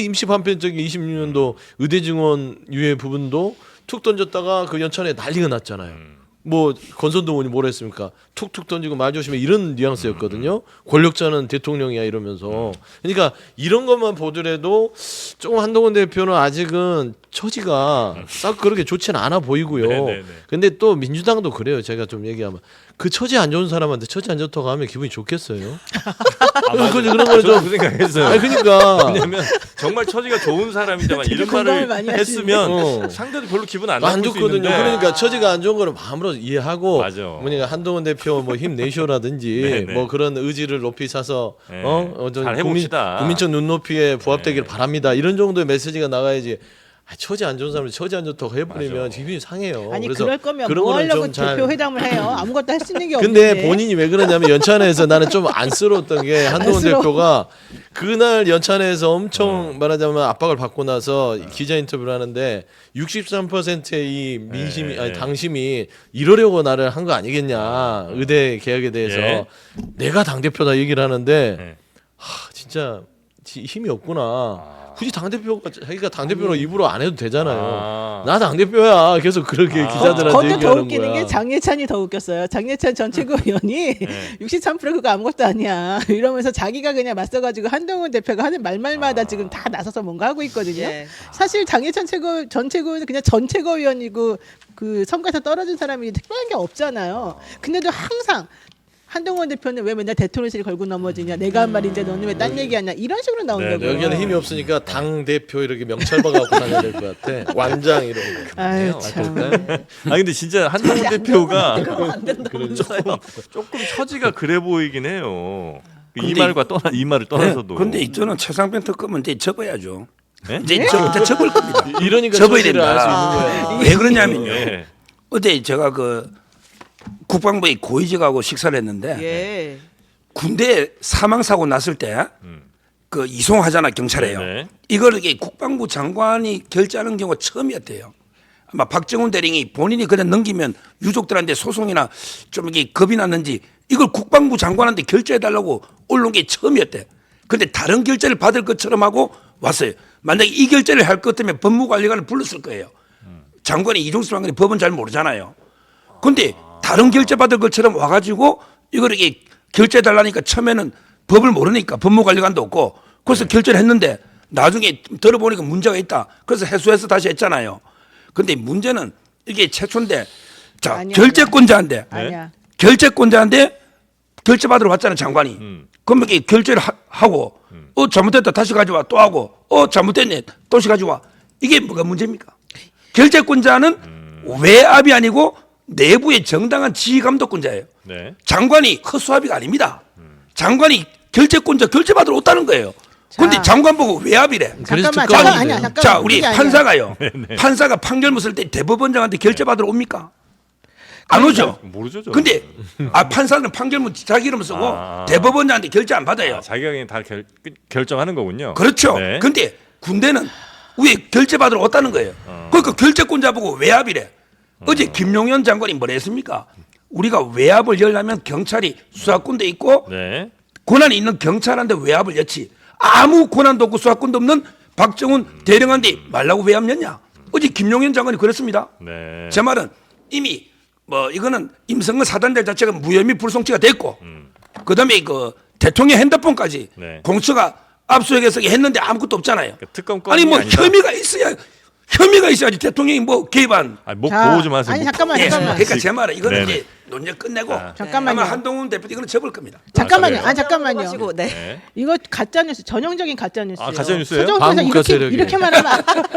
임시 반편적인 26년도 의대 증원 유예 부분도 툭 던졌다가 그 연찬에 난리가 났잖아요. 뭐 권선동 의원이 뭐라 했습니까? 툭툭 던지고 말 조심해 이런 뉘앙스였거든요. 권력자는 대통령이야 이러면서. 그러니까 이런 것만 보더라도 조금 한동훈 대표는 아직은 처지가 싹 그렇게 좋지는 않아 보이고요. 네네네. 근데 또 민주당도 그래요. 제가 좀 얘기하면 그 처지 안 좋은 사람한테 처지 안 좋다고 하면 기분이 좋겠어요. 그런 거는 저도 좀. 그 생각했어요. 아니 그러니까. 왜냐면 정말 처지가 좋은 사람이다만 이런 공감을 말을 많이 했으면 상대도 별로 기분 안 안 나쁠 수 좋거든요. 있는데 그러니까 처지가 안 좋은 거는 마음으로 이해하고 맞아. 뭐냐 한동훈 대표 뭐 힘내쇼라든지 네네. 뭐 그런 의지를 높이 사서 네. 좀 잘 해봅시다. 국민적 눈높이에 부합되길 네. 바랍니다. 이런 정도의 메시지가 나가야지. 처지 안 좋은 사람이 처지 안 좋다고 해버리면 맞아. 기분이 상해요. 아니 그래서 그럴 거면 그런 뭐 거는 하려고 좀 잘- 대표 회담을 해요. 아무것도 할 수 있는 게 없는데. 근데 본인이 왜 그러냐면 연찬회에서 나는 좀 안쓰러웠던 게 한동훈 안쓰러워. 대표가 그날 연찬회에서 엄청 말하자면 압박을 받고 나서 기자 인터뷰를 하는데 63%의 이 민심이 아니 당심이 이러려고 나를 한 거 아니겠냐 의대 개혁에 대해서 예. 내가 당 대표다 얘기를 하는데 네. 진짜 힘이 없구나. 굳이 당 대표가 자기가 당 대표로 입으로 안 해도 되잖아요. 아. 나 당 대표야. 계속 그렇게 기자들한테 그것도 더 얘기하는 웃기는 거야. 게 장예찬이 더 웃겼어요. 장예찬 전 최고위원이 63% 그거 아무것도 아니야 이러면서 자기가 그냥 맞서가지고 한동훈 대표가 하는 말말마다 지금 다 나서서 뭔가 하고 있거든요. 예. 사실 장예찬 전 최고위원은 그냥 전 최고위원이고 그 선거에서 떨어진 사람이 특별한 게 없잖아요. 근데도 항상 한동훈 대표는 왜 맨날 대통령실 걸고 넘어지냐, 내가 한 말인데 너는 왜 딴 얘기하냐 이런 식으로 나온다고요. 네, 여기는 힘이 없으니까 당 대표 이렇게 명찰 박아갖고 다녀야 될 것 같아. 완장 이런 거. 아유 참. 아 근데 진짜 한동훈 대표가 안 된다고. 조금 처지가 그래 보이긴 해요. 이 근데 말을 떠나서도. 근데 저는 최상병 특검은 이제 접어야죠. 네? 이제 접을 겁니다. 이러니까 접어야 처지를 된다. 알 수 있는 거야. 왜 그러냐면요. 예. 어제 제가 그 국방부의 고위직하고 식사를 했는데 예. 군대 사망 사고 났을 때 그 이송하잖아 경찰에요. 네. 이걸 이게 국방부 장관이 결재하는 경우가 처음이었대요. 아마 박정훈 대령이 본인이 그냥 넘기면 유족들한테 소송이나 좀 이게 겁이 났는지 이걸 국방부 장관한테 결재해 달라고 올라온 게 처음이었대. 근데 다른 결재를 받을 것처럼 하고 왔어요. 만약에 이 결재를 할 것 같으면 법무관리관을 불렀을 거예요. 장관이 이종수 장관이 법은 잘 모르잖아요. 근데 다른 결재 받을 것처럼 와가지고 이걸 이게 결재해 달라니까 처음에는 법을 모르니까 법무관리관도 없고 그래서 결재를 했는데 나중에 들어보니까 문제가 있다. 그래서 해소해서 다시 했잖아요. 근데 문제는 이게 최초인데 자 아니야, 결재권자인데 아니야. 결재권자인데 결재 받으러 왔잖아요 장관이. 그럼 이렇게 결재를 하고 잘못됐다 다시 가져와 또 하고 잘못됐네 또 다시 가져와 이게 뭐가 문제입니까? 결재권자는 외압이 아니고 내부의 정당한 지휘감독권자예요. 네. 장관이 허수아비가 아닙니다. 장관이 결재권자 결재 받으러 왔다는 거예요. 근데 자. 장관 보고 외압이래. 그래서 잠깐만, 특검이 아니야, 돼요. 잠깐만. 자, 우리 그게 아니야. 판사가요. 판사가 판결 mus을 때 대법원장한테 결재 받으러 옵니까? 안 오죠. 모르죠. 저는. 근데 판사는 판결문 자기 이름 쓰고 아. 대법원장한테 결재 안 받아요. 자기가 그냥 다 결정하는 거군요. 그렇죠. 네. 근데 군대는 왜 결재 받으러 왔다는 거예요. 그러니까 결재권자 보고 외압이래. 어제 김용현 장관이 뭐라 했습니까? 우리가 외압을 열려면 경찰이 수사권도 있고 네. 권한이 있는 경찰한테 외압을 였지. 아무 권한도 없고 수사권도 없는 박정훈 대령한테 말라고 외압 였냐? 어제 김용현 장관이 그랬습니다. 네. 제 말은 이미 뭐 이거는 임성근 사단장 자체가 무혐의 불송치가 됐고 그다음에 그 대통령 핸드폰까지 네. 공수처가 압수수색해서 했는데 아무것도 없잖아요. 그러니까 특검권이 아니 뭐 아니다. 혐의가 있어야지 대통령이 뭐 개입한. 아니, 목 자, 보호 좀 하세요. 아니, 목 잠깐만, 예, 잠깐만. 그러니까 제 말은 이거는 네네. 이제 논쟁 끝내고 잠깐만요. 아마 한동훈 대표 이거는 접을 겁니다. 잠깐만요. 그래요? 잠깐만요. 가지고 네. 네. 이거 가짜 뉴스, 전형적인 가짜 뉴스예요. 아, 가짜 뉴스예요? 서정부에서 반국가 세력이에요.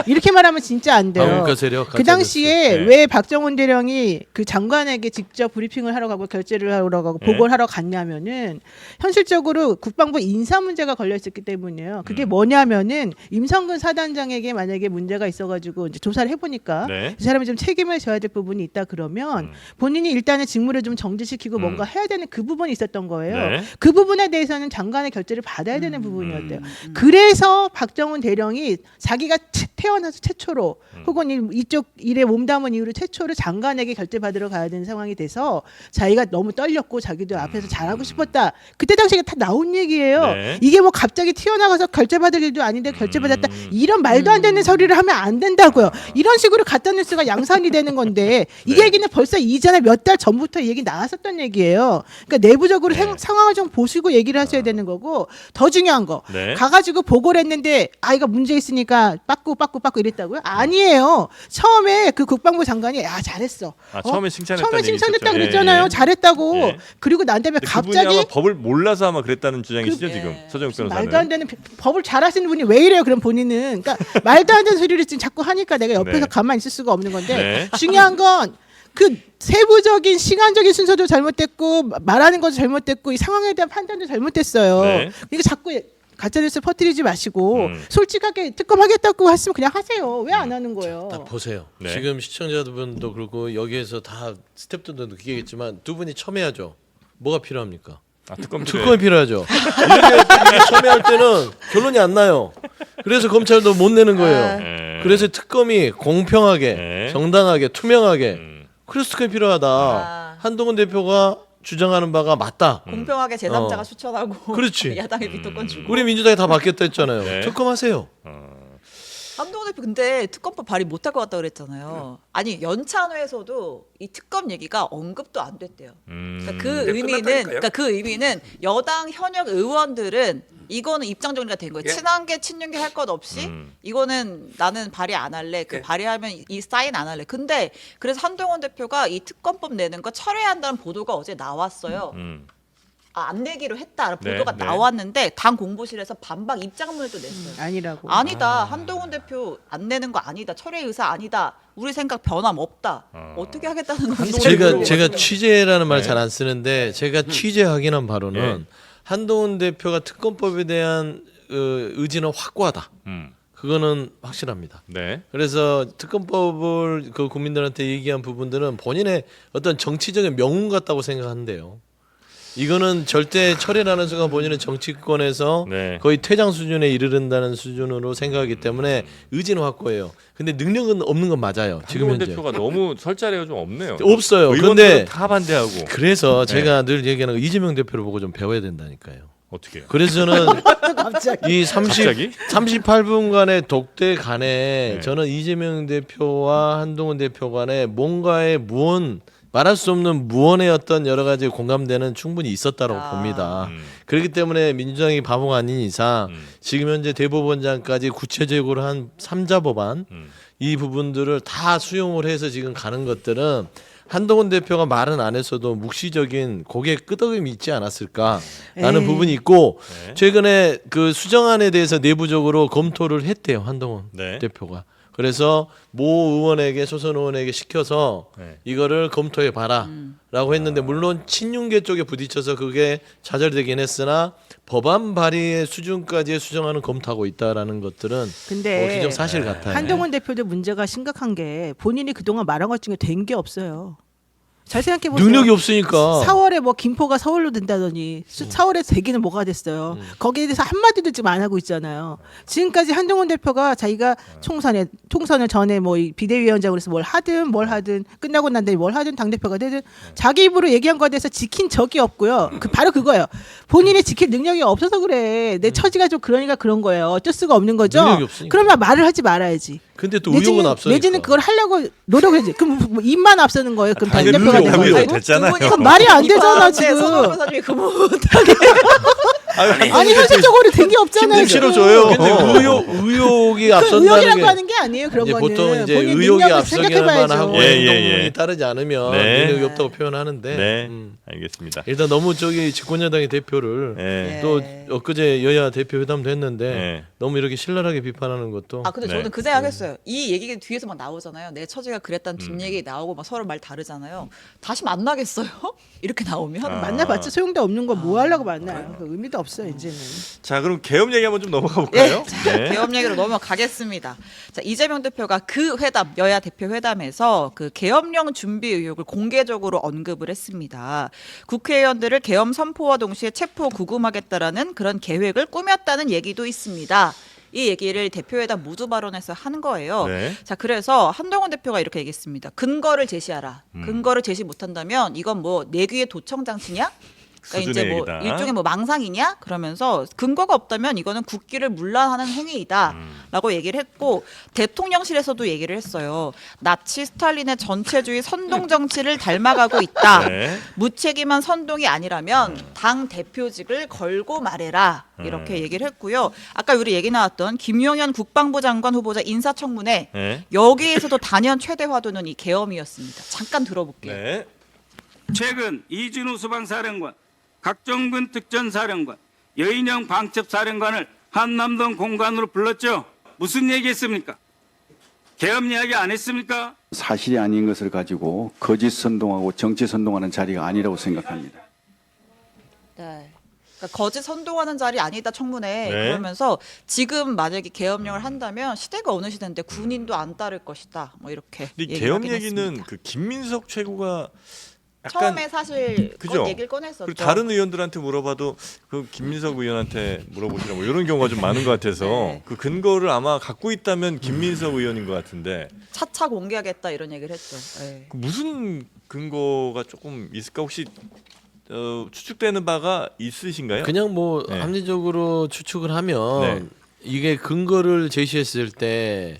이렇게 말하면 진짜 안 돼요. 반국가 세력, 그 가짜 당시에 뉴스. 네. 왜 박정훈 대령이 그 장관에게 직접 브리핑을 하러 가고 결재를 하러 가고 네. 보고를 하러 갔냐면은 현실적으로 국방부 인사 문제가 걸려 있었기 때문이에요. 그게 뭐냐면은 임성근 사단장에게 만약에 문제가 있어가지고 이제 조사를 해보니까 네. 이 사람이 좀 책임을 져야 될 부분이 있다 그러면 본인이 일단은 직무를 좀 정지시키고 뭔가 해야 되는 그 부분이 있었던 거예요. 네. 그 부분에 대해서는 장관의 결재를 받아야 되는 부분이었대요. 그래서 박정훈 대령이 자기가 태어나서 최초로 혹은 이쪽 일에 몸담은 이후로 최초로 장관에게 결재 받으러 가야 되는 상황이 돼서 자기가 너무 떨렸고 자기도 앞에서 잘하고 싶었다. 그때 당시에 다 나온 얘기예요. 네. 이게 뭐 갑자기 튀어나가서 결재 받을 일도 아닌데 결재 받았다. 이런 말도 안 되는 소리를 하면 안 된다고요. 이런 식으로 가짜 뉴스가 양산이 되는 건데 이 네. 얘기는 벌써 이전에 몇 달 전부터 이 얘기 나왔었던 얘기예요. 그러니까 내부적으로 네. 상황을 좀 보시고 얘기를 하셔야 되는 거고 더 중요한 거 네. 가가지고 보고를 했는데 아이가 문제 있으니까 빠꾸 이랬다고요? 아니에요. 처음에 그 국방부 장관이 잘했어. 아, 처음에 칭찬했다는 처음에 얘기 칭찬했다 있었죠. 그랬잖아요. 예. 잘했다고. 예. 그리고 난 다음에 근데 그분이 갑자기 아마 법을 몰라서 아마 그랬다는 주장이시죠 그- 지금 예. 서정욱 변호사는. 말도 안 되는 법을 잘하시는 분이 왜 이래요? 그럼 본인은 그러니까 말도 안 되는 소리를 지금 자꾸 하니까 내가 옆에서 네. 가만히 있을 수가 없는 건데 네. 중요한 건 그 세부적인 시간적인 순서도 잘못됐고 말하는 것도 잘못됐고 이 상황에 대한 판단도 잘못됐어요. 네. 그러니까 자꾸 가짜뉴스 퍼뜨리지 마시고 음. 솔직하게 특검하겠다고 했으면 그냥 하세요. 왜 안 하는 거예요? 딱 보세요. 네. 지금 시청자분도 그렇고 여기에서 다 스태프들도 느끼겠지만 두 분이 첨예하죠. 뭐가 필요합니까? 아, 특검 특검이 필요하죠. 이렇게 첨예할 때는 결론이 안 나요. 그래서 검찰도 못 내는 거예요. 네. 그래서 특검이 공평하게, 네. 정당하게, 투명하게. 그래서 특검이 필요하다. 아. 한동훈 대표가 주장하는 바가 맞다. 공평하게 제3자가 어. 추천하고 그렇지. 야당에 비토권 주고. 우리 민주당이 다 바뀌었다 했잖아요. 네. 특검하세요. 한동훈 대표 근데 특검법 발의 못할 것 같다 그랬잖아요. 아니 연찬회에서도 이 특검 얘기가 언급도 안 됐대요. 그러니까 그 네, 의미는 끝났다니까요. 그러니까 그 의미는 여당 현역 의원들은 이거는 입장 정리가 된 거예요. 예. 친한계 친윤계 할 것 없이 이거는 나는 발의 안 할래. 그 예. 발의하면 이 사인 안 할래. 근데 그래서 한동훈 대표가 이 특검법 내는 거 철회한다는 보도가 어제 나왔어요. 안 내기로 했다 네, 보도가 네. 나왔는데 당 공보실에서 반박 입장문을 또 냈어요. 아니라고. 아니다. 한동훈 대표 안 내는 거 아니다. 철회 의사 아니다. 우리 생각 변함 없다. 어떻게 하겠다는 건지 제가 취재라는 말 네. 잘 안 쓰는데 제가 취재 확인한 바로는 한동훈 대표가 특검법에 대한 의지는 확고하다. 그거는 확실합니다. 네. 그래서 특검법을 그 국민들한테 얘기한 부분들은 본인의 어떤 정치적인 명운 같다고 생각하는데요. 이거는 절대 처리라는 순간 본인은 정치권에서 네. 거의 퇴장 수준에 이르른다는 수준으로 생각하기 때문에 의지는 확고해요. 근데 능력은 없는 건 맞아요. 지금 한동훈 현재 대표가 너무 설 자리가 좀 없네요. 없어요. 의원들은 근데 다 반대하고 그래서 제가 늘 얘기하는 거 이재명 대표를 보고 좀 배워야 된다니까요. 어떻게 해요? 그래서 저는 갑자기. 이 30, 갑자기? 38분간의 독대 간에 네. 저는 이재명 대표와 한동훈 대표 간에 뭔가의 말할 수 없는 무언의 어떤 여러 가지 공감대는 충분히 있었다고 봅니다. 그렇기 때문에 민주당이 바보가 아닌 이상 지금 현재 대법원장까지 구체적으로 한 3자 법안 이 부분들을 다 수용을 해서 지금 가는 것들은 한동훈 대표가 말은 안 했어도 묵시적인 고개 끄덕임이 있지 않았을까라는 에이. 부분이 있고 네. 최근에 그 수정안에 대해서 내부적으로 검토를 했대요 한동훈 네. 대표가. 그래서 모 의원에게 소선 의원에게 시켜서 네. 이거를 검토해 봐라라고 했는데 물론 친윤계 쪽에 부딪혀서 그게 좌절되긴 했으나 법안 발의의 수준까지의 수정안은 검토하고 있다라는 것들은 근데 기정 사실 같아요. 한동훈 대표도 문제가 심각한 게 본인이 그동안 말한 것 중에 된 게 없어요. 잘 생각해 보세요. 능력이 없으니까 4월에 뭐 김포가 서울로 된다더니 4월에 되기는 뭐가 됐어요. 거기에 대해서 한마디도 지금 안 하고 있잖아요. 지금까지 한동훈 대표가 자기가 총선을 전에 뭐 이 비대위원장으로 해서 뭘 하든 끝나고 난 다음에 뭘 하든 당대표가 되든 자기 입으로 얘기한 거에 대해서 지킨 적이 없고요. 바로 그거예요. 본인이 지킬 능력이 없어서 그래. 내 처지가 좀 그러니까 그런 거예요. 어쩔 수가 없는 거죠. 능력이 없으니까. 그러면 말을 하지 말아야지. 근데 또 의혹은 앞서니까. 내지는 그걸 하려고 노력해야지. 그럼 뭐 입만 앞서는 거예요. 그럼 당연히 당대표가 의혹, 되는 의혹 거예요. 됐잖아요. 그건 말이 안 되잖아 지금. 손흥민 사람이 그 못하게. 아니 현실적으로 된 게 없잖아요. 힘 지금. 실어줘요. 근데 의혹이 그 앞선다는 의혹이라고 게 하는 게 아니에요. 그런 이제 거는 보통 이제 본인 의혹이 능력을 앞서기만 생각해봐야죠. 하고 예, 행동이 예. 따르지 않으면 네. 능력이 없다고 표현하는데 네. 알겠습니다. 일단 너무 저기 집권여당의 대표를 네. 또 엊그제 여야 대표 회담도 했는데 네. 너무 이렇게 신랄하게 비판하는 것도 아 근데 네. 저는 그 생각했어요. 이 얘기가 뒤에서 막 나오잖아요. 내 처지가 그랬다는 뒷얘기 나오고 막 서로 말 다르잖아요. 다시 만나겠어요? 이렇게 나오면 만나봤자 소용도 없는 거 뭐 하려고 만나요. 그 의미도 없어요 이제는. 자, 그럼 개업 얘기 한번 좀 넘어가 예, 볼까요? 자, 개업 얘기로 넘어가겠습니다. 자, 이재명 대표가 그 회담, 여야 대표 회담에서 그 계엄령 준비 의혹을 공개적으로 언급을 했습니다. 국회의원들을 계엄 선포와 동시에 체포 구금하겠다라는 그런 계획을 꾸몄다는 얘기도 있습니다. 이 얘기를 대표회담 모두 발언에서 한 거예요. 네. 자, 그래서 한동훈 대표가 이렇게 얘기했습니다. 근거를 제시하라. 근거를 제시 못한다면 이건 뭐 내귀의 도청 장치냐? 그러니까 이제 수준의 뭐 얘기다. 일종의 뭐 망상이냐? 그러면서 근거가 없다면 이거는 국기를 문란하는 행위이다라고 얘기를 했고 대통령실에서도 얘기를 했어요. 나치 스탈린의 전체주의 선동 정치를 닮아가고 있다. 네. 무책임한 선동이 아니라면 당 대표직을 걸고 말해라. 이렇게 얘기를 했고요. 아까 우리 얘기 나왔던 김용현 국방부 장관 후보자 인사청문회 네. 여기에서도 단연 최대 화두는 이 계엄이었습니다. 잠깐 들어볼게요. 네. 최근 이진우 수방사령관, 각종군 특전사령관, 여인영 방첩사령관을 한남동 공간으로 불렀죠. 무슨 얘기했습니까? 계엄 이야기 안 했습니까? 사실이 아닌 것을 가지고 거짓 선동하고 정치 선동하는 자리가 아니라고 생각합니다. 네. 그러니까 거짓 선동하는 자리 아니다 청문회 네. 그러면서 지금 만약에 계엄령을 한다면 시대가 어느 시대인데 군인도 안 따를 것이다. 뭐 이렇게. 이 얘기를 계엄 하긴 얘기는 했습니다. 그 김민석 최고가 약간 처음에 사실 그죠? 얘기를 꺼냈었죠. 그리고 다른 의원들한테 물어봐도 그 김민석 의원한테 물어보시라 뭐 이런 경우가 좀 많은 것 같아서 네. 그 근거를 아마 갖고 있다면 김민석 의원인 것 같은데 차차 공개하겠다 이런 얘기를 했죠. 네. 그 무슨 근거가 조금 있을까 혹시 추측되는 바가 있으신가요? 그냥 뭐 네. 합리적으로 추측을 하면 네. 이게 근거를 제시했을 때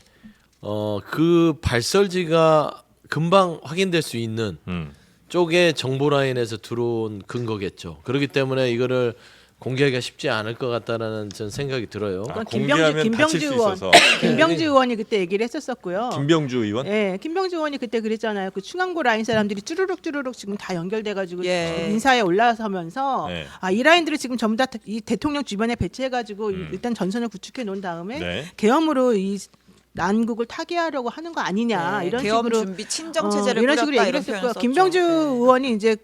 그 발설지가 금방 확인될 수 있는 쪽에 정보 라인에서 들어온 근거겠죠. 그렇기 때문에 이거를 공개하기가 쉽지 않을 것 같다라는 전 생각이 들어요. 아, 그건 공개하면 다칠 수 의원, 있어서. 김병주 의원이 그때 얘기를 했었었고요. 김병주 의원? 예, 김병주 의원이 그때 그랬잖아요. 그 충암고 라인 사람들이 쭈루룩 지금 다 연결돼가지고 예. 지금 인사에 올라서면서 네. 이 라인들을 지금 전부 다 이 대통령 주변에 배치해가지고 일단 전선을 구축해 놓은 다음에 네. 계엄으로 이 난국을 타개하려고 하는 거 아니냐 네, 이런 계엄 식으로 준비 친정 체제를 이런 꾸렸다 식으로 얘기를 이런 했었고요. 표현을 썼죠. 김병주 네. 의원이 이제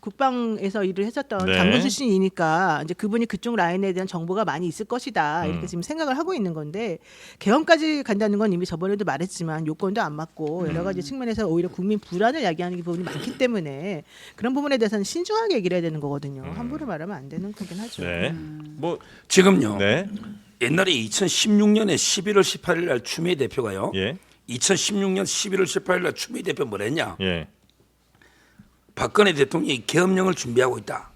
국방에서 일을 했었던 네. 장군 출신이니까 이제 그분이 그쪽 라인에 대한 정보가 많이 있을 것이다 이렇게 지금 생각을 하고 있는 건데 계엄까지 간다는 건 이미 저번에도 말했지만 요건도 안 맞고 여러 가지 측면에서 오히려 국민 불안을 야기하는 부분이 많기 때문에 그런 부분에 대해서는 신중하게 얘기를 해야 되는 거거든요. 함부로 말하면 안 되는 거긴 하죠. 네. 뭐 지금요. 네. 옛날에 2016년에 11월 18일 날 추미애 대표가요. 예. 2016년 11월 18일 날 추미애 대표 뭐랬냐? 예. 박근혜 대통령이 계엄령을 준비하고 있다.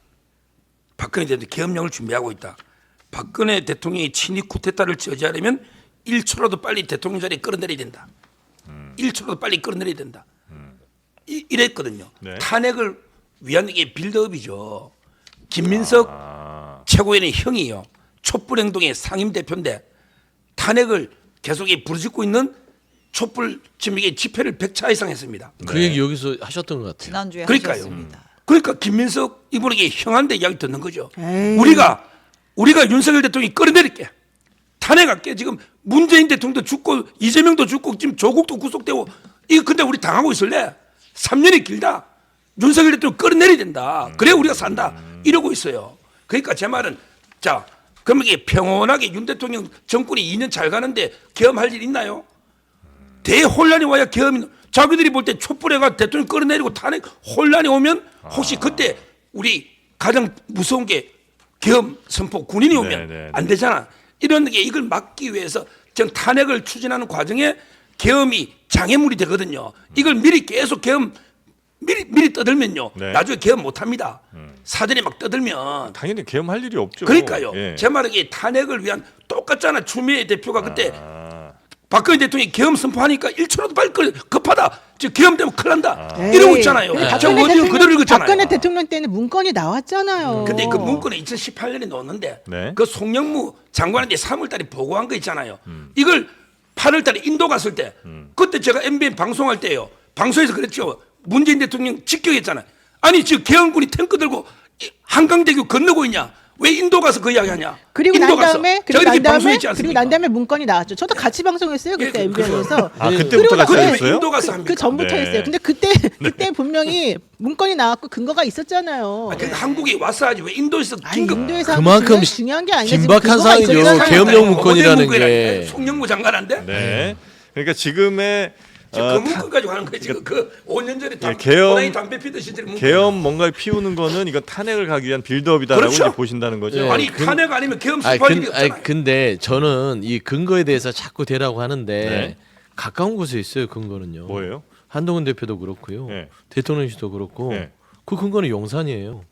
박근혜 대통령이 계엄령을 준비하고 있다. 박근혜 대통령이 친위 쿠데타를 저지하려면 1초라도 빨리 대통령 자리에 끌어내려야 된다. 1초라도 빨리 끌어내려야 된다. 이랬거든요. 네. 탄핵을 위한 게 빌드업이죠. 김민석 최고위원의 형이요. 촛불행동의 상임대표인데 탄핵을 계속 부르짖고 있는 촛불 지금 이게 집회를 100차 이상 했습니다. 그 얘기 여기서 하셨던 것 같아요. 지난주에 그러니까요. 하셨습니다. 그러니까 김민석 이분에게 형한테 이야기 듣는 거죠. 에이. 우리가 윤석열 대통령이 끌어내릴게. 탄핵할게. 지금 문재인 대통령도 죽고 이재명도 죽고 지금 조국도 구속되고 이거 근데 우리 당하고 있을래? 3년이 길다. 윤석열 대통령 끌어내려야 된다. 그래 우리가 산다. 이러고 있어요. 그러니까 제 말은 자 그러면 이게 평온하게 윤 대통령 정권이 2년 잘 가는데 계엄할 일 있나요? 대혼란이 와야 계엄이 자기들이 볼 때 촛불에가 대통령 끌어내리고 탄핵 혼란이 오면 혹시 그때 우리 가장 무서운 게 계엄 선포 군인이 오면 네. 안 되잖아. 이런 게 이걸 막기 위해서 지금 탄핵을 추진하는 과정에 계엄이 장애물이 되거든요. 이걸 미리 계속 계엄 미리 떠들면요. 네. 나중에 계엄 못 합니다. 사전에 막 떠들면 당연히 계엄할 일이 없죠. 그러니까요. 예. 제 말은 이게 탄핵을 위한 똑같잖아. 추미애 대표가 그때 박근혜 대통령이 계엄 선포하니까 1초라도 빨리 급하다. 저 계엄 되면 큰일 난다. 이러고 있잖아요. 근데 저 어디는 그대로 읽었잖아요. 박근혜 대통령 때는 문건이 나왔잖아요. 근데 그 문건은 2018년에 넣었는데 네. 그 송영무 장관한테 3월달에 보고한 거 있잖아요. 이걸 8월달에 인도 갔을 때 그때 제가 MBN 방송할 때요. 방송에서 그랬죠. 문재인 대통령 직격했잖아요. 아니 지금 계엄군이 탱크 들고 한강대교 건너고 있냐? 왜 인도 가서 그 이야기하냐? 그리고 인도 난 가서. 다음에 저희들이 방송했지 않습니까? 그리고 난 다음에 문건이 나왔죠. 저도 같이 방송했어요 그때 예, MBN에서. 아, 그때부터 같이 그때 했어요? 인도 가서 합니까? 그 전부터 네. 했어요. 근데 그때 분명히 문건이 나왔고 근거가 있었잖아요. 그 한국에 왔어야지 왜 인도에서 아니 긴급 인도에서 그만큼 중요한 게 아니라 긴박한 상황이죠. 계엄령 문건이라는 게. 송영무 장관한테 네. 그러니까 지금의 지금 그 문건 가지고 하는 거예요. 지금 그 5년 전에 계엄- 담배 피듯이 지금 문건. 계엄 뭔가를 피우는 거는 이건 탄핵을 가기 위한 빌드업이다라고 그렇죠. 이제 보신다는 거죠. 예. 아니 근- 탄핵 아니면 계엄 아니, 선포할 일이 없잖아요. 근데 저는 이 근거에 대해서 자꾸 대라고 하는데 네. 가까운 곳에 있어요. 근거는요. 뭐예요? 한동훈 대표도 그렇고요. 네. 대통령실도 그렇고 네. 그 근거는 용산이에요.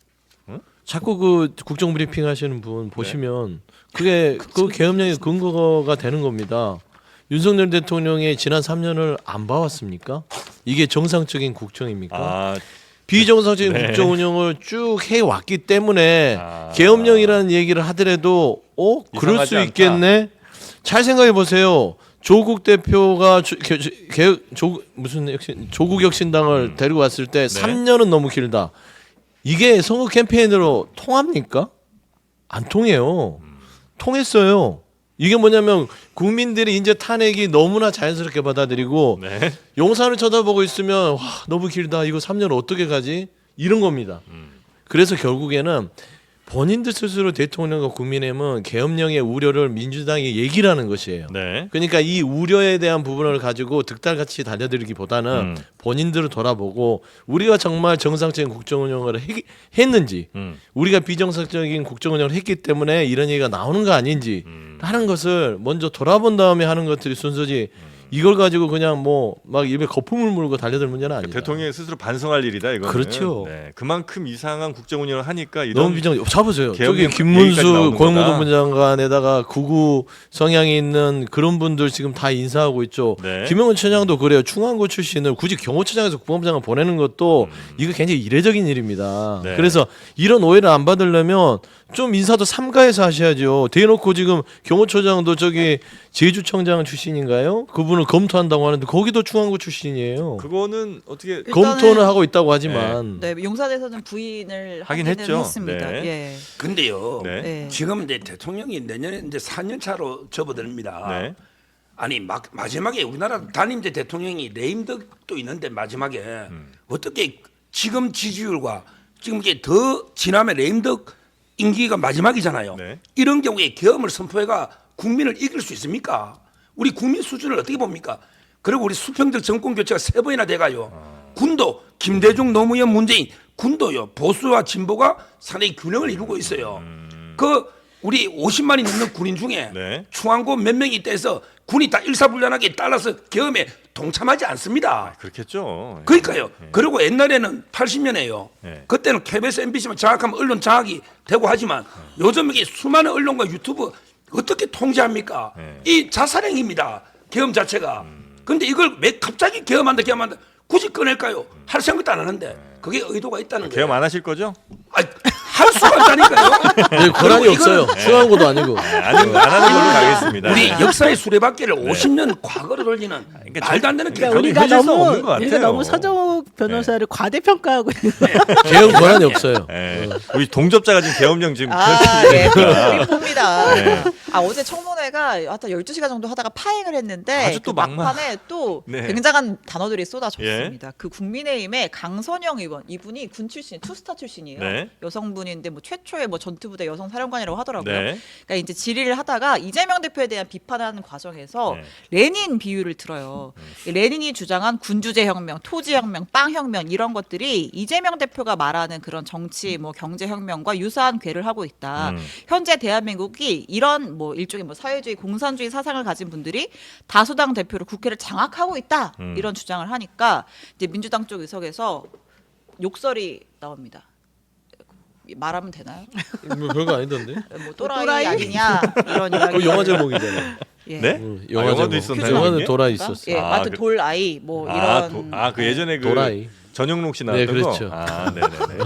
응? 자꾸 그 국정 브리핑 하시는 분 보시면 그게 그 계엄령의 근거가 되는 겁니다. 윤석열 대통령이 지난 3년을 안 봐왔습니까? 이게 정상적인 국정입니까? 아, 비정상적인 네. 국정 운영을 쭉 해왔기 때문에 아. 계엄령이라는 얘기를 하더라도 그럴 이상하지 수 않다. 있겠네. 잘 생각해 보세요. 조국 대표가 조국 혁신당을 데리고 왔을 때 3년은 너무 길다. 이게 선거 캠페인으로 통합니까? 안 통해요. 통했어요. 이게 뭐냐면 국민들이 이제 탄핵이 너무나 자연스럽게 받아들이고 네. 용산을 쳐다보고 있으면 와, 너무 길다. 이거 3년 어떻게 가지? 이런 겁니다. 그래서 결국에는 본인들 스스로 대통령과 국민의힘은 계엄령의 우려를 민주당이 얘기를 하는 것이에요. 네. 그러니까 이 우려에 대한 부분을 가지고 득달같이 달려들기보다는 본인들을 돌아보고 우리가 정말 정상적인 국정 운영을 했는지 우리가 비정상적인 국정 운영을 했기 때문에 이런 얘기가 나오는 거 아닌지 하는 것을 먼저 돌아본 다음에 하는 것들이 순서지 이걸 가지고 그냥 뭐 막 입에 거품을 물고 달려들 문제는 아니다. 대통령이 스스로 반성할 일이다 이거는. 그렇죠. 네. 그만큼 이상한 국정 운영을 하니까 너무 이런 비정. 잡으세요. 저기 계엄령 얘기까지 김문수 나오는 거다. 고용노동부 장관에다가 구구 성향이 있는 그런 분들 지금 다 인사하고 있죠. 네. 김영훈 처장도 그래요. 충안고 출신을 굳이 경호처장에서 국방장관 보내는 것도 이거 굉장히 이례적인 일입니다. 네. 그래서 이런 오해를 안 받으려면 좀 인사도 삼가해서 하셔야죠. 대놓고 지금 경호처장도 저기 제주청장 출신인가요? 그분을 검토한다고 하는데 거기도 충안고 출신이에요. 그거는 어떻게 검토는 하고 있다고 하지만 네, 용산에서는 부인을 하긴 하기는 했죠. 했습니다. 네. 예. 근데요. 네. 네. 지금 이제 대통령이 내년에 이제 4년 차로 접어듭니다. 네. 아니 마지막에 우리나라 단임제 대통령이 레임덕도 있는데 마지막에 어떻게 지금 지지율과 지금 이게 더 지나면 레임덕 임기가 마지막이잖아요. 네. 이런 경우에 계엄을 선포해가 국민을 이길 수 있습니까? 우리 국민 수준을 어떻게 봅니까? 그리고 우리 수평적 정권 교체가 3번이나 돼가요. 군도 김대중, 노무현, 문재인 군도요 보수와 진보가 상당히 균형을 이루고 있어요. 그 우리 50만이 넘는 군인 중에 네. 중앙고 몇 명이 떼서 군이 다 일사불란하게 따라서 계엄에 동참하지 않습니다. 그렇겠죠. 그러니까요. 그리고 옛날에는 80년에요. 네. 그때는 KBS, MBC만 장악하면 언론 장악이 되고 하지만 요즘 이게 수많은 언론과 유튜브 어떻게 통제합니까? 네. 이 자살행위입니다. 계엄 자체가. 근데 이걸 왜 갑자기 계엄한다 굳이 꺼낼까요? 할 생각도 안 하는데 그게 의도가 있다는 거예요. 계엄 안 하실 거죠? 할 수가 없다니까요. 네, 권한이 그리고 없어요. 이거는 중앙고도 아니고. 안 하는 걸로 가겠습니다. 우리 역사의 수레바퀴를 50년 과거로 돌리는 말도 안 되는 그러니까 계엄. 우리가 현실성 너무 없는 것 같아요. 우리가 너무 서정욱 변호사를 과대평가하고 있는 거예요. 개헌 권한이 없어요. 예. 우리 동접자가 지금 계엄령 지금 예, 펼치니까. 봅니다. 네. 어제 청문회가 하여튼 12시간 정도 하다가 파행을 했는데 아주 그 또 막말. 막판에 또 네. 굉장한 단어들이 쏟아졌습니다. 그 국민의힘의 강선영 의원, 이분이 군 출신, 투스타 출신이에요. 네. 여성분인데 뭐 최초의 뭐 전투부대 여성 사령관이라고 하더라고요. 네. 그러니까 이제 질의를 하다가 이재명 대표에 대한 비판하는 과정에서 네. 레닌 비유를 들어요. 레닌이 주장한 군주제 혁명, 토지 혁명, 빵 혁명 이런 것들이 이재명 대표가 말하는 그런 정치 뭐 경제 혁명과 유사한 궤를 하고 있다. 현재 대한민국이 이런 뭐 일종의 뭐 사회주의 공산주의 사상을 가진 분들이 다수당 대표로 국회를 장악하고 있다. 이런 주장을 하니까 이제 민주당 쪽 의석에서 욕설이 나옵니다. 말하면 되나요? 뭐 별거 아니던데. 뭐 또라이, 또라이? 아니냐 이런 이야기. 그 영화 제목이잖아. 예. 네? 영화 영화도 제목. 있었나요? 영화는 이게? 도라 있었어. 예, 아, 하여튼 돌아이 뭐 이런. 그 예전에 그 도라이. 전영록 씨 네, 나왔던 그렇죠. 거. 아, 네네네.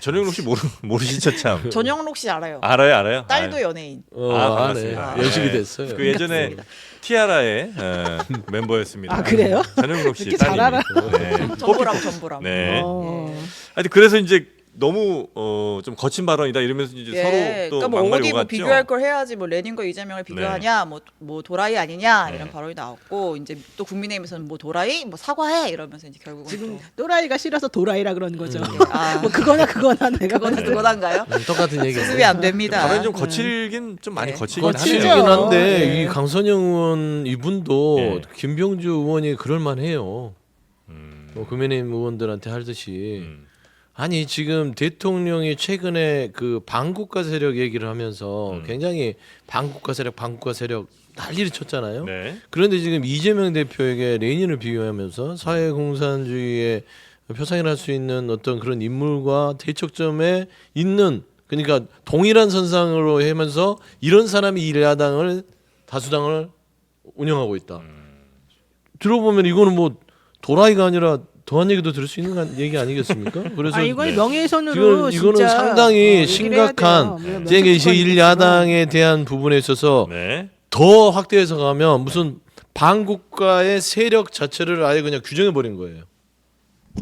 전영록 씨 모르시죠 참. 전영록 씨 알아요. 알아요. 딸도 연예인. 반갑습니다. 네. 연식이 네. 됐어요. 그 예전에 티아라의 멤버였습니다. 아, 그래요? 전영록 씨 이렇게 잘 딸이. 알아? 네. 전보람. 네. 어. 하여튼 그래서 이제 너무 좀 거친 발언이다 이러면서 이제 예. 서로 또 그러니까 뭐 막말이 어디 뭐 오갔죠. 비교할 걸 해야지 뭐 레닌과 이재명을 비교하냐 뭐 도라이 아니냐 이런 발언이 나왔고 이제 또 국민의힘에서는 뭐 도라이 뭐 사과해 이러면서 이제 결국은 지금 또 또라이가 싫어서 도라이라 그러는 거죠. 아, 뭐 그거나 내가 그거는 그거단가요? 똑같은 얘기. 수습이 안 됩니다. 발언이 좀 거칠긴 좀 많이 네. 거칠긴 거칠긴 하네요. 한데 네. 이 강선영 의원 이분도 네. 김병주 의원이 그럴 만해요. 국민의힘 의원들한테 하듯이 아니 지금 대통령이 최근에 그 반국가 세력 얘기를 하면서 굉장히 반국가 세력 난리를 쳤잖아요. 네. 그런데 지금 이재명 대표에게 레닌을 비유하면서 사회공산주의의 표상이라 할 수 있는 어떤 그런 인물과 대척점에 있는 그러니까 동일한 선상으로 하면서 이런 사람이 이 야당을 다수당을 운영하고 있다. 들어보면 이거는 뭐 도라이가 아니라 더한 얘기도 들을 수 있는 얘기 아니겠습니까? 그래서 이건 네. 명예훼손으로 이거는 진짜 상당히 얘기를 해야 심각한 돼요. 이제 면책특권 일 있겠지만. 야당에 대한 부분에 있어서 네. 더 확대해서 가면 무슨 반국가의 세력 자체를 아예 그냥 규정해 버린 거예요.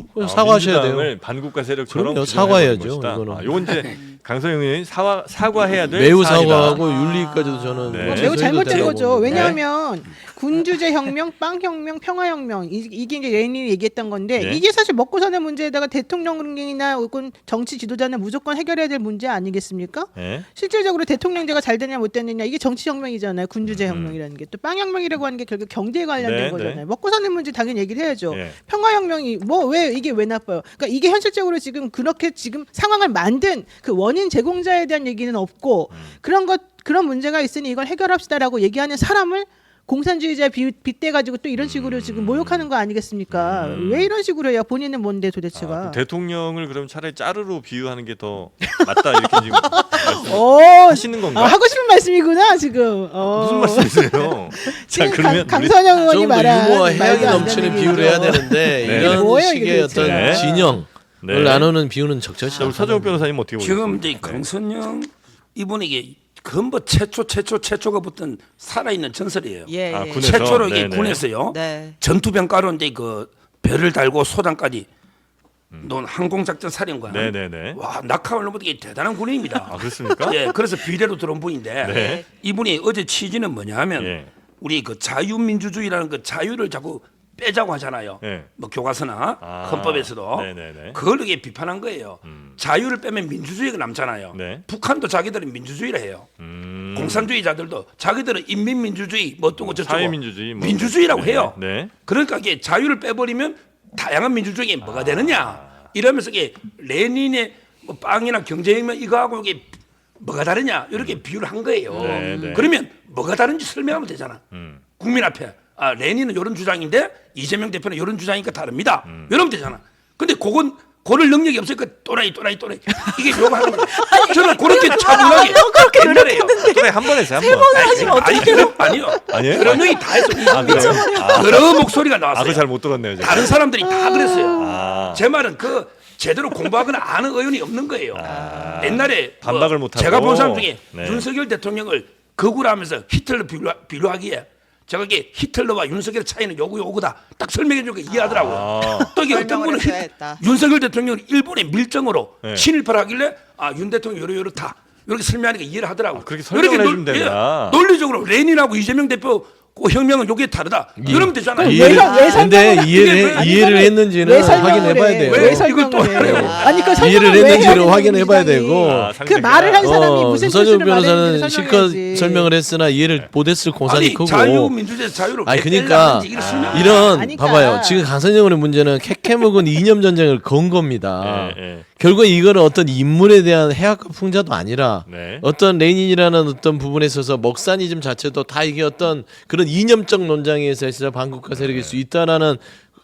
그건 사과하셔야 돼요. 민주당을 반국가 세력처럼 그럼요, 규정해버린 사과해야죠, 것이다. 이거는. 요건 이제 강서영 의원이 사과해야 될 매우 사안이다. 사과하고 윤리까지도 저는 네. 뭐 매우 제소해도 잘못된 된다고 거죠. 봅니다. 왜냐하면 군주제 혁명, 빵 혁명, 평화 혁명 이게 이제 레닌이 얘기했던 건데 네. 이게 사실 먹고 사는 문제에다가 대통령이나 혹은 정치 지도자는 무조건 해결해야 될 문제 아니겠습니까? 네. 실질적으로 대통령제가 잘 되냐 못 되느냐 이게 정치 혁명이잖아요. 군주제 혁명이라는 게 또 빵 혁명이라고 하는 게 결국 경제에 관련된 네, 거잖아요. 네. 먹고 사는 문제 당연히 얘기를 해야죠. 네. 평화 혁명이 뭐 왜 이게 왜 나빠요? 그러니까 이게 현실적으로 지금 그렇게 지금 상황을 만든 그 원인 제공자에 대한 얘기는 없고 그런 문제가 있으니 이걸 해결합시다라고 얘기하는 사람을 공산주의자 빗대 가지고 또 이런 식으로 지금 모욕하는 거 아니겠습니까? 왜 이런 식으로 해요? 본인은 뭔데 도대체가? 그럼 대통령을 그럼 차라리 짜르로 비유하는 게 더 맞다 이렇게 지금 말씀하시는 건가? 하고 싶은 말씀이구나 지금. 무슨 말씀이세요? 자 지금 그러면 강선영 의원이 좀 더 말한 유머와 말도 해양이 안 넘치는 되는 비유를 얘기죠. 해야 되는데 네. 이런 뭐예요, 이게 식의 도대체? 어떤 네. 진영을 네. 나누는 비유는 적절치 우리 않다. 서정욱 변호사님 어떻게 보세요? 지금 이제 강선영 이분이 이게 근본 최초가 붙은 살아있는 전설이에요. 예, 아, 예. 군에서? 최초로 이게 네네. 군에서요. 네. 전투병가로 이제 그 별을 달고 소장까지 논 항공작전 사령관. 네네네. 와 낙하을 넘어도 이게 대단한 군인입니다. 아 그렇습니까? 예, 그래서 비례로 들어온 분인데 네. 이분이 어제 취지는 뭐냐 하면 예. 우리 그 자유민주주의라는 그 자유를 자꾸 빼자고 하잖아요. 네. 뭐 교과서나 아, 헌법에서도 네네네. 그걸 이게 비판한 거예요. 자유를 빼면 민주주의가 남잖아요. 네. 북한도 자기들은 민주주의를 해요. 공산주의자들도 자기들은 인민민주주의 뭐 어쩌고 저쩌고 사회민주주의 뭐. 민주주의라고 네, 해요. 네. 그러니까 이게 자유를 빼버리면 다양한 민주주의에 뭐가 되느냐 이러면서 이게 레닌의 뭐 빵이나 경제혁명 이거하고 이게 뭐가 다르냐 이렇게 비유를 한 거예요. 네, 네. 그러면 뭐가 다른지 설명하면 되잖아. 국민 앞에 레닌은 이런 주장인데 이재명 대표는 이런 주장이니까 다릅니다. 이러면 되잖아. 근데 그건 고를 능력이 없으니까 또라이 이게 요구하는 거예요. 저는 그렇게 차분하게 옛날에요. 그래 한 번 했어요. 한 번. 하시면 어떡해요? 아니요. 아니에요? 그런 얘기 다 했어. 그래요? 여러 목소리가 아, 나왔어요. 그거 잘 못 들었네요. 제가. 다른 사람들이 다 그랬어요. 아. 제 말은 그 제대로 공부하거나 아는 의원이 없는 거예요. 옛날에 반박을 못하고. 제가 본 사람 중에 네. 윤석열 대통령을 거구를 하면서 히틀러 비유하기에 제가 이게 히틀러와 윤석열의 차이는 요거다 딱 설명해 주고 이해하더라고요. 또 이게 어떤 설명을 분은 해줘야겠다. 윤석열 대통령이 일본의 밀정으로 네. 친일파를 하길래 윤 대통령 요렇다 이렇게 설명하니까 이해를 하더라고요. 그렇게 설명을 해주면 되나? 논리적으로 레닌하고 이재명 대표 그 혁명은 요게 다르다. 이러면 되잖아요. 이해를- 왜 근데 설명을 이해를 아니, 이해를 그거는 했는지는 왜 설명을 확인해봐야 해? 돼요. 왜 왜 이걸 또 설명을 해? 하려고? 아니 그 이해를 설명을 왜 했는지를 해야 확인해봐야 되는 되고. 아, 그 상대가. 말을 한 사람이 무슨 유선열 뜻으로 말했는지 변호사는 실컷 설명해야지. 설명을 했으나 이해를 못했을 공산이 아니 크고. 자유민주주의 자유를 아니 왜 그러니까 떼려는지 이걸 설명을 이런 아니까. 봐봐요. 지금 강선영의 문제는 캐캐묵은 이념 전쟁을 건 겁니다. 예, 예. 결국 이거는 어떤 인물에 대한 해악과 풍자도 아니라 네. 어떤 레닌이라는 어떤 부분에 있어서 먹사니즘 자체도 다 이게 어떤 그런 이념적 논장에 있어서 반국가 세력일 수 있다라는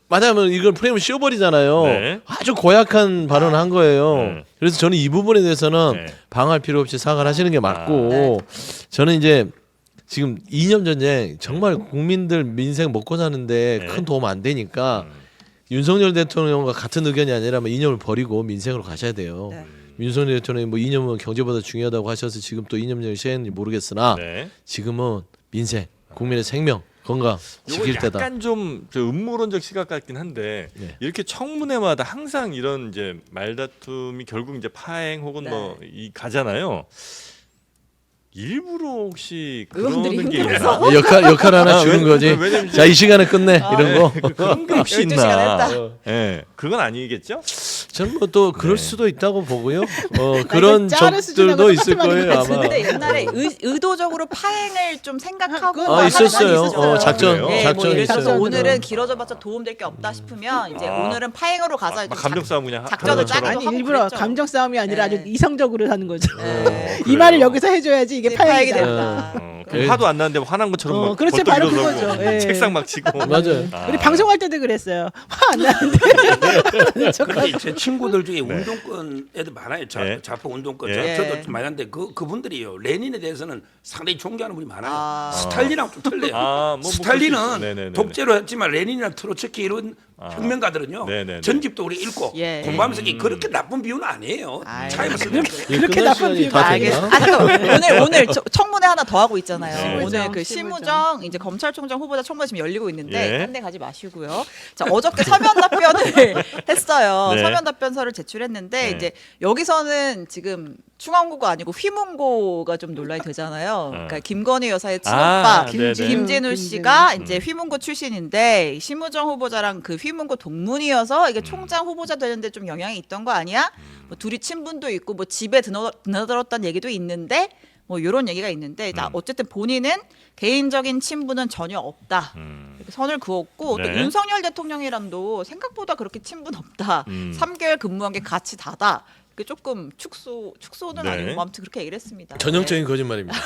맞아면 이걸 프레임을 씌워버리잖아요. 네. 아주 고약한 발언을 한 거예요. 네. 그래서 저는 이 부분에 대해서는 네. 방어할 필요 없이 사과를 하시는 게 맞고 저는 이제 지금 이념 전쟁 정말 국민들 민생 먹고 사는데 네. 큰 도움 안 되니까 윤석열 대통령과 같은 의견이 아니라면 이념을 버리고 민생으로 가셔야 돼요. 네. 윤석열 대통령이 뭐 이념은 경제보다 중요하다고 하셔서 지금 또 이념을 시행했는지 모르겠으나 네. 지금은 민생, 국민의 생명, 건강 요거 지킬 때다. 약간 좀 음모론적 시각 같긴 한데 네. 이렇게 청문회마다 항상 이런 이제 말다툼이 결국 이제 파행 혹은 네. 뭐 이 가잖아요. 일부러 혹시 의원들이 그러는 게 힘들어서? 있나? 역할 하나 주는 왜- 거지. 왜냐면 자 이 시간에 끝내 이런 거. 그런 게 혹시 12시간 있나? 했다. 예, 그건 아니겠죠? 저는 뭐 또 그럴 네. 수도 있다고 보고요. 그런 짜르 수준하고 적들도 있을 똑같은 거예요 말인 것 아마. 근데 옛날에 의도적으로 파행을 좀 생각하고 그건 아 하는 있었어요. 많이 있었어요. 작전 그래요? 네, 뭐 작전이 예를 들어서 있어요. 오늘은 길어져봤자 도움될 게 없다 싶으면 이제 아. 오늘은 파행으로 가자. 막 감정 싸움 그냥 작전을 하는 짜기도 것처럼. 아니 하고 일부러 그랬죠. 감정 싸움이 아니라 네. 아주 이성적으로 하는 거죠. 네. 이 말을 여기서 해줘야지 이게 이제 파행이 파행이다. 된다. 그럼 화도 안 나는데 화난 것처럼 막 그렇지, 벌떡 바로 일어서고 그거죠. 예. 책상 막 치고 맞아요. 우리 방송할 때도 그랬어요. 화 안 나는데. 근데 제 친구들 중에 운동권 애들 많아요. 네. 좌파 운동권. 예. 저도 좀 많은데 그분들이요. 레닌에 대해서는 상당히 존경하는 분이 많아요. 아. 스탈린하고 좀 틀려요. 뭐 스탈린은 그럴 수 있- 네네네네. 독재로 했지만 레닌이나 트로츠키 이런 혁명가들은요. 네네네. 전집도 우리 읽고 예. 공부하면서 이게 그렇게 나쁜 비유는 아니에요. 아이. 차이만 쓰면 그렇게 끝날 나쁜 시간이 비유 다 알겠어. 됐나? 오늘 청문회 하나 더 하고 있잖아요. 네. 오늘 그 시무정. 시무정 이제 검찰총장 후보자 청문회 지금 열리고 있는데 예. 딴 데 가지 마시고요. 자 어저께 서면 답변을 했어요. 네. 서면 답변서를 제출했는데 네. 이제 여기서는 지금 충암고가 아니고 휘문고가 좀 논란이 되잖아요. 그러니까 김건희 여사의 친오빠 네네. 김진우 씨가 이제 휘문고 출신인데 심우정 후보자랑 그 휘문고 동문이어서 이게 총장 후보자 되는데 좀 영향이 있던 거 아니야? 뭐 둘이 친분도 있고 뭐 집에 드나들었다는 얘기도 있는데 뭐 이런 얘기가 있는데 나 어쨌든 본인은 개인적인 친분은 전혀 없다. 이렇게 선을 그었고 또 네. 윤석열 대통령이랑도 생각보다 그렇게 친분 없다. 3개월 근무한 게 같이 다다. 그 조금 축소는 네. 아니고 아무튼 그렇게 얘기를 했습니다. 전형적인 거짓말입니다.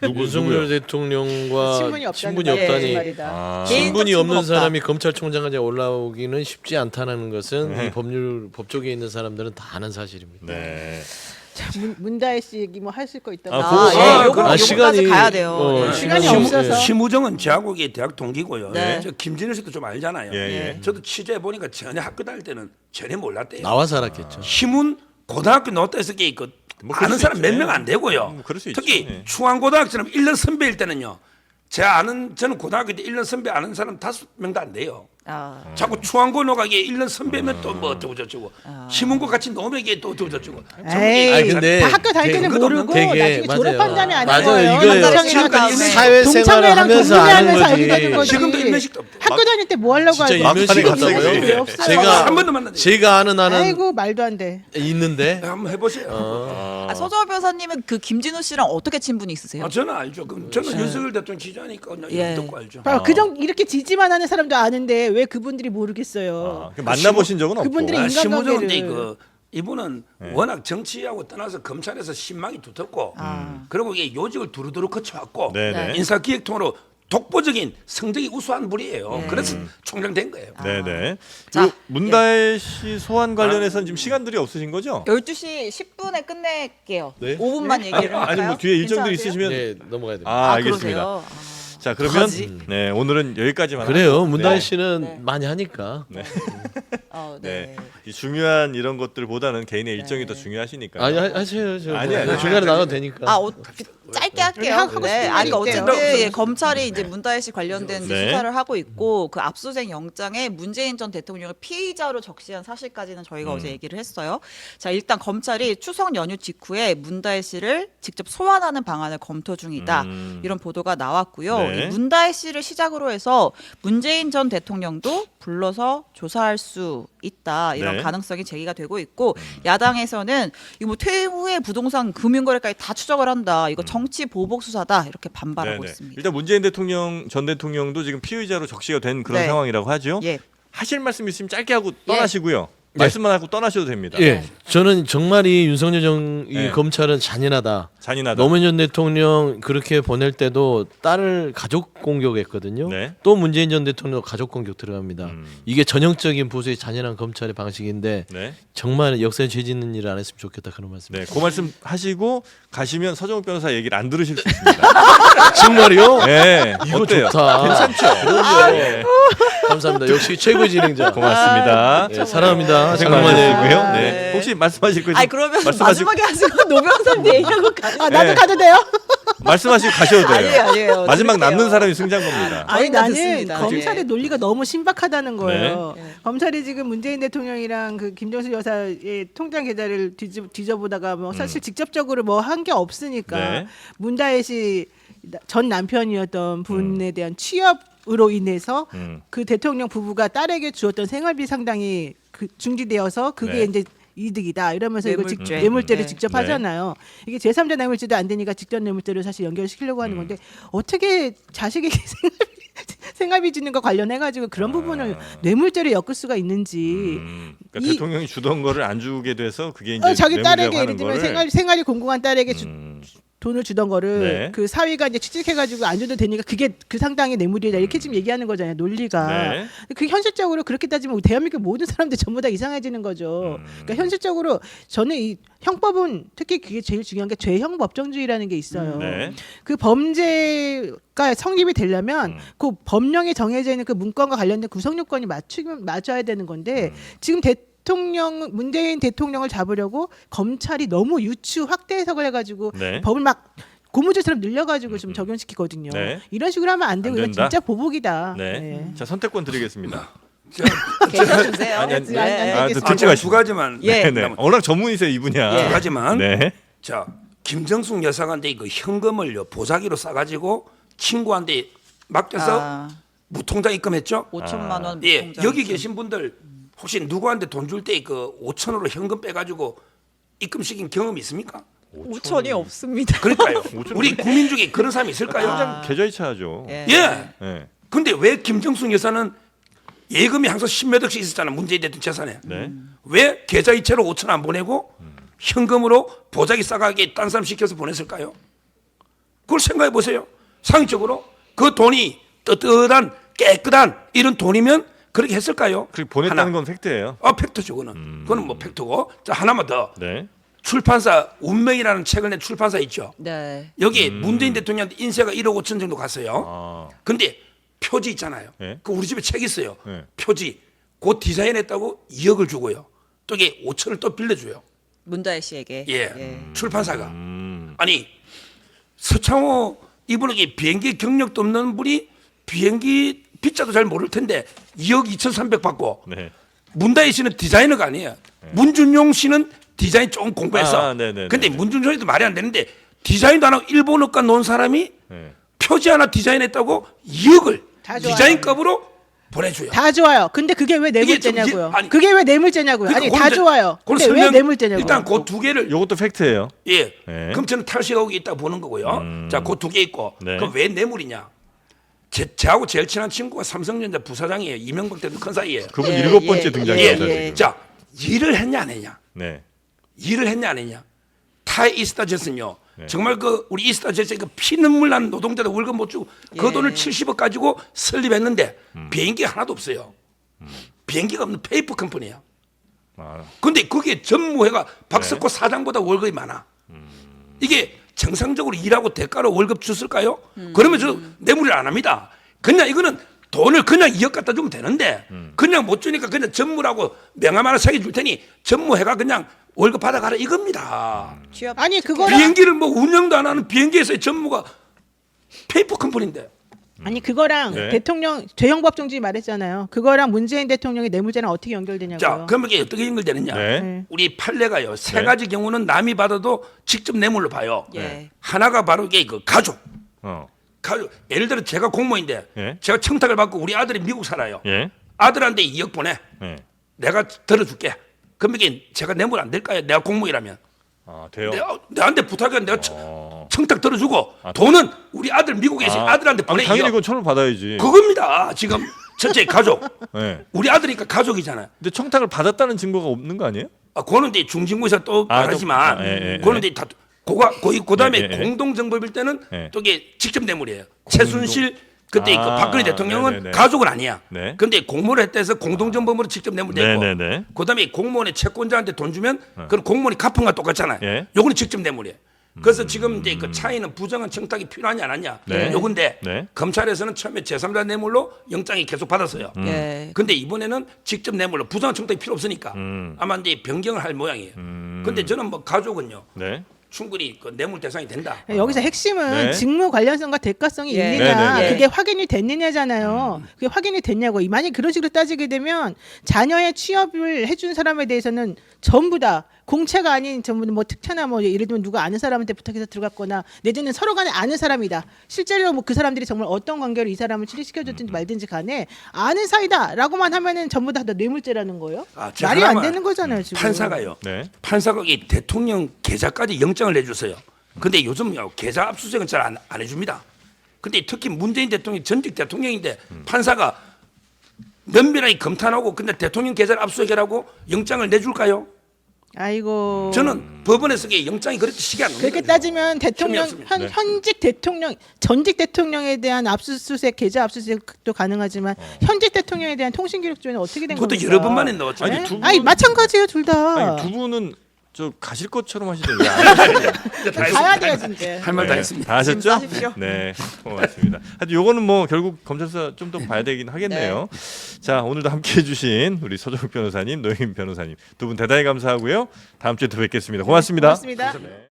누구요? 윤석열 대통령과 친분이 친분이 없다는 없다니. 말이다. 아, 개인적 친분이 친분 없는 없다. 사람이 검찰총장까지 올라오기는 쉽지 않다는 것은 네. 이 법조계에 있는 사람들은 다 아는 사실입니다. 네. 문다혜 씨 얘기 뭐 하실 거 있다고. 아, 아, 그거- 예, 요거 요거까지 시간이- 가야 돼요. 예. 시간이 시무- 없어서. 심우정은 제하고의 대학 동기고요. 네. 저 김진우 씨도 좀 알잖아요. 예, 예. 저도 취재해 보니까 전혀 학교 다닐 때는 전혀 몰랐대요. 나와서 알았겠죠. 힘은 고등학교 나왔다 해서 그 뭐 그럴 아는 수 사람 있죠. 몇 명 안 되고요. 그럴 수 있죠. 특히 예. 중앙고등학교처럼 1년 선배일 때는요. 저는 고등학교 때 1년 선배 아는 사람 5명도 안 돼요. 자꾸 추한고 노가게 1년 선배면 또 뭐 어쩌고 저쩌고 신문고 같이 노맥에 또 어쩌고 저쩌고. 에이, 아니, 근데 다 학교 다닐 때는 되게 모르고 되게 나중에 맞아요. 졸업한 다음에 아는 맞아요. 거예요. 이거예요. 현장이랑 지금까지 다음에. 사회생활을 하면서 아는 동창회랑 알게 되는 거지. 거지. 지금도 일면식도 없고. 학교 다닐 때 뭐 하려고 진짜 알고 일면식 갑자기 같다고요? 왜 없어요? 제가 한 번도 만났는데. 제가 아는 한은 아이고 말도 안 돼. 있는데 한번 해보세요. 서정호 변호사님은 그 김진우 씨랑 어떻게 친분이 있으세요? 저는 알죠. 그럼 저는 윤석열 대통령 지지하니까 그냥 예. 듣고 알죠. 이렇게 지지만 하는 사람도 아는데 왜 그분들이 모르겠어요? 만나보신 적은 없고. 그분들이 인간관계를- 심우정인데 이분은 워낙 정치하고 떠나서 검찰에서 신망이 두텁고 그리고 이게 요직을 두루두루 거쳐왔고 네네. 인사기획통으로 독보적인 성적이 우수한 분이에요. 그래서 총장 된 거예요. 네네. 자, 문다혜 씨 소환 관련해서는 지금 시간들이 없으신 거죠? 12시 10분에 끝낼게요. 네? 5분만 얘기를 할까요? 아니 뭐 뒤에 일정들 괜찮으세요? 있으시면 네 넘어가야 됩니다. 아, 알겠습니다. 그러세요? 자 그러면 어떡하지? 네 오늘은 여기까지만 그래요. 하죠. 문다혜 네. 씨는 네. 많이 하니까. 네. 네. 이 중요한 이런 것들보다는 개인의 일정이 더 중요하시니까. 아니 하세요. 저 아니, 아니. 중간에 나가도 되니까. 짧게 할게요. 하고 싶은 네. 말이 아니 있대요. 어쨌든 예, 검찰이 이제 문다혜 씨 관련된 이제 네. 수사를 하고 있고 그 압수수색 영장에 문재인 전 대통령을 피의자로 적시한 사실까지는 저희가 어제 얘기를 했어요. 자 일단 검찰이 추석 연휴 직후에 문다혜 씨를 직접 소환하는 방안을 검토 중이다. 이런 보도가 나왔고요. 네. 이 문다혜 씨를 시작으로 해서 문재인 전 대통령도 불러서 조사할 수 있다. 이런 네. 가능성이 제기가 되고 있고 야당에서는 이거 뭐 퇴임 후에 부동산 금융거래까지 다 추적을 한다. 이거 정치 보복 수사다. 이렇게 반발하고 네네. 있습니다. 일단 문재인 대통령 전 대통령도 지금 피의자로 적시가 된 그런 네. 상황이라고 하죠. 예. 하실 말씀 있으면 짧게 하고 떠나시고요. 예. 말씀만 하고 떠나셔도 됩니다. 예, 저는 정말 이 윤석열 이 네. 검찰은 잔인하다. 잔인하다. 노무현 전 대통령 그렇게 보낼 때도 딸을 가족 공격했거든요. 네. 또 문재인 전 대통령 가족 공격 들어갑니다. 이게 전형적인 보수의 잔인한 검찰의 방식인데 네. 정말 역사에 죄 짓는 일을 안 했으면 좋겠다 그런 말씀. 네. 그 말씀 하시고 가시면 서정욱 변호사 얘기를 안 들으실 수 있습니다. 정말요? 네. 이거 어때요? 좋다. 괜찮죠? 그럼요. 네. 감사합니다. 역시 최고 진행자. 고맙습니다. 네, 사랑합니다. 고생 장관님. 많으시고요. 네. 네. 혹시 말씀하실 거 있으면 아니 그러면 말씀하시고 마지막에 하시고 노변호사님 얘기하고 가요. 나도 네. 가도 돼요? 말씀하시고 가셔도 돼요. 아니에요. 마지막 드릴게요. 남는 사람이 승자인 겁니다. 아니 저희는 나는 듣습니다. 검찰의 예. 논리가 너무 신박하다는 거예요. 네. 검찰이 지금 문재인 대통령이랑 그 김정수 여사의 통장 계좌를 뒤져보다가 뭐 사실 직접적으로 뭐 한 게 없으니까 네. 문다혜 씨 전 남편이었던 분에 대한 취업으로 인해서 그 대통령 부부가 딸에게 주었던 생활비 상당히 중지되어서 그게 네. 이제 이득이다 이러면서 이거 뇌물죄. 뇌물죄를 네. 직접 네. 하잖아요. 이게 제3자 뇌물죄도 안 되니까 직접 뇌물죄를 사실 연결시키려고 하는 건데 어떻게 자식에게 생활비 주는 거 관련해 가지고 그런 부분을 뇌물죄로 엮을 수가 있는지 그러니까 이- 대통령이 주던 거를 안 주게 돼서 그게 이제 자기 뇌물이라고 딸에게 예를 하는 들면 거를 생활이 공공한 딸에게 돈을 주던 거를 네. 그 사위가 이제 취직해가지고 안 줘도 되니까 그게 그 상당의 뇌물이다 이렇게 지금 얘기하는 거잖아요 논리가. 네. 그 현실적으로 그렇게 따지면 대한민국 모든 사람들 전부 다 이상해지는 거죠. 그러니까 현실적으로 저는 이 형법은 특히 그게 제일 중요한 게 죄형 법정주의라는 게 있어요. 네. 그 범죄가 성립이 되려면 그 법령에 정해져 있는 그 문건과 관련된 구성 요건이 맞춰야 되는 건데 지금 문재인 대통령을 잡으려고 검찰이 너무 유추 확대 해석을 해가지고 네. 법을 막 고무줄처럼 늘려가지고 좀 적용시키거든요. 네. 이런 식으로 하면 안 되고 안 이건 된다? 진짜 보복이다. 네. 네. 자 선택권 드리겠습니다. 계셔주세요. 아니, 아니, 네. 아니, 알겠습니다. 듣지 마시고. 두 가지만. 예. 네. 워낙 전문이세요 이분이야. 두 가지만. 네. 자 김정숙 여사한테 이거 현금을요 보자기로 싸가지고 친구한테 맡겨서 아, 무통장 입금했죠. 5천만 원. 예, 통장. 여기 계신 분들 혹시 누구한테 돈 줄 때 그 5천으로 현금 빼가지고 입금시킨 경험 있습니까? 5천이 없습니다. 그러니까요. 5천 우리 국민 중에 그런 사람이 있을까요? 당장 계좌이체 하죠. 예. 예. 네. 근데 왜 김정숙 여사는 예금이 항상 10몇 억씩 있었잖아 문재인 대통령 재산에. 네. 왜 계좌이체로 5천 안 보내고 현금으로 보자기 싸가게 딴 사람 시켜서 보냈을까요? 그걸 생각해 보세요. 상식적으로 그 돈이 떳떳한 깨끗한 이런 돈이면 그렇게 했을까요? 그리고 보냈다는 하나. 건 팩트예요. 팩트죠, 그거는. 그거는 뭐 팩트고. 자, 하나만 더. 네. 출판사 운명이라는 책을 낸 출판사 있죠. 네. 여기 문재인 대통령한테 인세가 1억 5천 정도 갔어요. 아. 근데 표지 있잖아요. 네. 그 우리 집에 책 있어요. 네. 표지. 그 디자인했다고 2억을 주고요. 또 이게 5천을 또 빌려줘요. 문다혜 씨에게. 예. 출판사가. 음. 아니 서창호 이분에게 비행기 경력도 없는 분이 비행기 빗자도 잘 모를 텐데 2억 2,300 받고 네. 문다희 씨는 디자이너가 아니에요. 문준용 씨는 디자인 조금 공부했어. 아, 네네네. 근데 문준용 씨도 말이 안 되는데 디자인도 안 하고 일본어과 놓은 사람이 네. 표지 하나 디자인했다고 2억을 다 좋아요. 디자인값으로 보내줘요. 다 좋아요. 근데 그게 왜 뇌물죄냐고요? 아니, 그게 왜 뇌물죄냐고요? 그러니까 아니 그건 다 이제 좋아요. 그걸 근데 왜 설명- 뇌물죄냐고요? 일단 그 두 개를 요것도 팩트예요. 예. 네. 그럼 저는 탈식하고 있다 보는 거고요. 자, 그 두 개 있고. 네. 그럼 왜 뇌물이냐? 저하고 제일 친한 친구가 삼성전자 부사장이에요. 이명박 대통령 큰 사이에요. 그분 예, 일곱 번째 예, 등장이었죠. 예, 예. 지금. 자, 일을 했냐 안 했냐? 네. 일을 했냐 안 했냐? 타이 이스타젯은요. 네. 정말 그 우리 이스타젯의 그 피눈물 나는 노동자들 월급 못 주고 그 예. 돈을 70억 가지고 설립했는데 비행기 하나도 없어요. 비행기가 없는 페이퍼 컴퍼니야. 아, 근데 그게 전무회가 박석호 사장보다 월급이 많아. 이게 정상적으로 일하고 대가로 월급 줬을까요? 그러면 저 뇌물을 안 합니다. 그냥 이거는 돈을 그냥 2억 갖다 주면 되는데 그냥 못 주니까 그냥 전무라고 명함 하나 새겨 줄 테니 전무회가 그냥 월급 받아가라 이겁니다. 취업 아니 그거랑 비행기를 뭐 운영도 안 하는 비행기에서의 전무가 페이퍼 컴퍼니인데. 아니 그거랑 네. 대통령 죄형법정지 말했잖아요. 그거랑 문재인 대통령의 뇌물죄랑 어떻게 연결되냐고요? 자, 그러면 이게 어떻게 연결되느냐? 네. 네. 우리 판례가요. 세 네. 가지 경우는 남이 받아도 직접 뇌물로 봐요. 예. 하나가 바로 이게 그 가족. 어. 가족. 예를 들어 제가 공무원인데 예. 제가 청탁을 받고 우리 아들이 미국 살아요. 예. 아들한테 2억 보내. 예. 내가 들어줄게. 그러면 이게 제가 뇌물 안 될까요? 내가 공무원이라면. 아, 돼요. 내한테 부탁은 내가 어. 청탁 들어주고 돈은 우리 아들 미국에 있으니 아, 아들한테 보내. 당연히 2억. 그건 처벌 받아야지. 그겁니다. 지금 첫째 가족. 네. 우리 아들이니까 가족이잖아요. 근데 청탁을 받았다는 증거가 없는 거 아니에요? 그거는 이제 중징부에서 또 아, 말하지만 또- 예, 예, 그거는 예. 이제 다 그다음에 예, 예, 예. 공동정법일 때는 예. 또 이게 직접 뇌물이에요. 최순실 그때 아, 그 박근혜 대통령은 네네네. 가족은 아니야. 네. 근데 공무원을 했다 해서 공동정범으로 직접 뇌물되고 네네네. 그다음에 공무원의 채권자한테 돈 주면 그건 공무원이 갚은 거 똑같잖아요. 예. 요거는 직접 뇌물이에요. 그래서 지금 이제 그 차이는 부정한 청탁이 필요하냐 안 하냐 네. 요건데 네. 검찰에서는 처음에 제3자 뇌물로 영장이 계속 받았어요. 예. 근데 이번에는 직접 뇌물로 부정한 청탁이 필요 없으니까 아마 이제 변경을 할 모양이에요. 근데 저는 뭐 가족은요 네. 충분히 그 뇌물 대상이 된다. 여기서 핵심은 네. 직무 관련성과 대가성이 예. 있느냐, 네네네. 그게 확인이 됐느냐잖아요. 그게 확인이 됐냐고. 만약 그런 식으로 따지게 되면 자녀의 취업을 해준 사람에 대해서는 전부 다 공채가 아닌 전부 뭐 특채나 뭐 예를 들면 누가 아는 사람한테 부탁해서 들어갔거나 내지는 서로 간에 아는 사람이다. 실제로 뭐 그 사람들이 정말 어떤 관계로 이 사람을 취직시켜줬든지 말든지 간에 아는 사이다라고만 하면은 전부 다 뇌물죄라는 거예요. 제가 말이 안 하나만 되는 거잖아요 지금. 판사가요. 네. 판사가 이 대통령 계좌까지 영장을 내주세요. 근데 요즘요 계좌 압수수색은 잘 안 해줍니다. 근데 특히 문재인 대통령이 전직 대통령인데 판사가 면밀하게 검토하고 근데 대통령 계좌를 압수수색이라고 영장을 내줄까요? 아이고. 저는 법원에서 그게 영장이 그렇게 시기 안 옵니다. 그렇게 따지면 대통령 없습니다. 네. 현직 대통령 전직 대통령에 대한 압수수색 계좌 압수수색도 가능하지만 현직 대통령에 대한 통신 기록조회는 어떻게 된 그것도 겁니까? 여러 번 만에 넣었죠. 아니, 네? 두 분- 아니 마찬가지예요 둘 다. 아니, 두 분은 저 가실 것처럼 하시던데. 안 가야 돼요 진짜. 할 말 다 네, 했습니다. 다 하셨죠? 하십시오. 네, 고맙습니다. 하여튼 요거는 뭐 결국 검찰 수사 좀 더 봐야 되긴 하겠네요. 자, 오늘도 함께해 주신 우리 서정욱 변호사님, 노영민 변호사님 두 분 대단히 감사하고요. 다음 주에 또 뵙겠습니다. 고맙습니다. 고맙습니다. 네.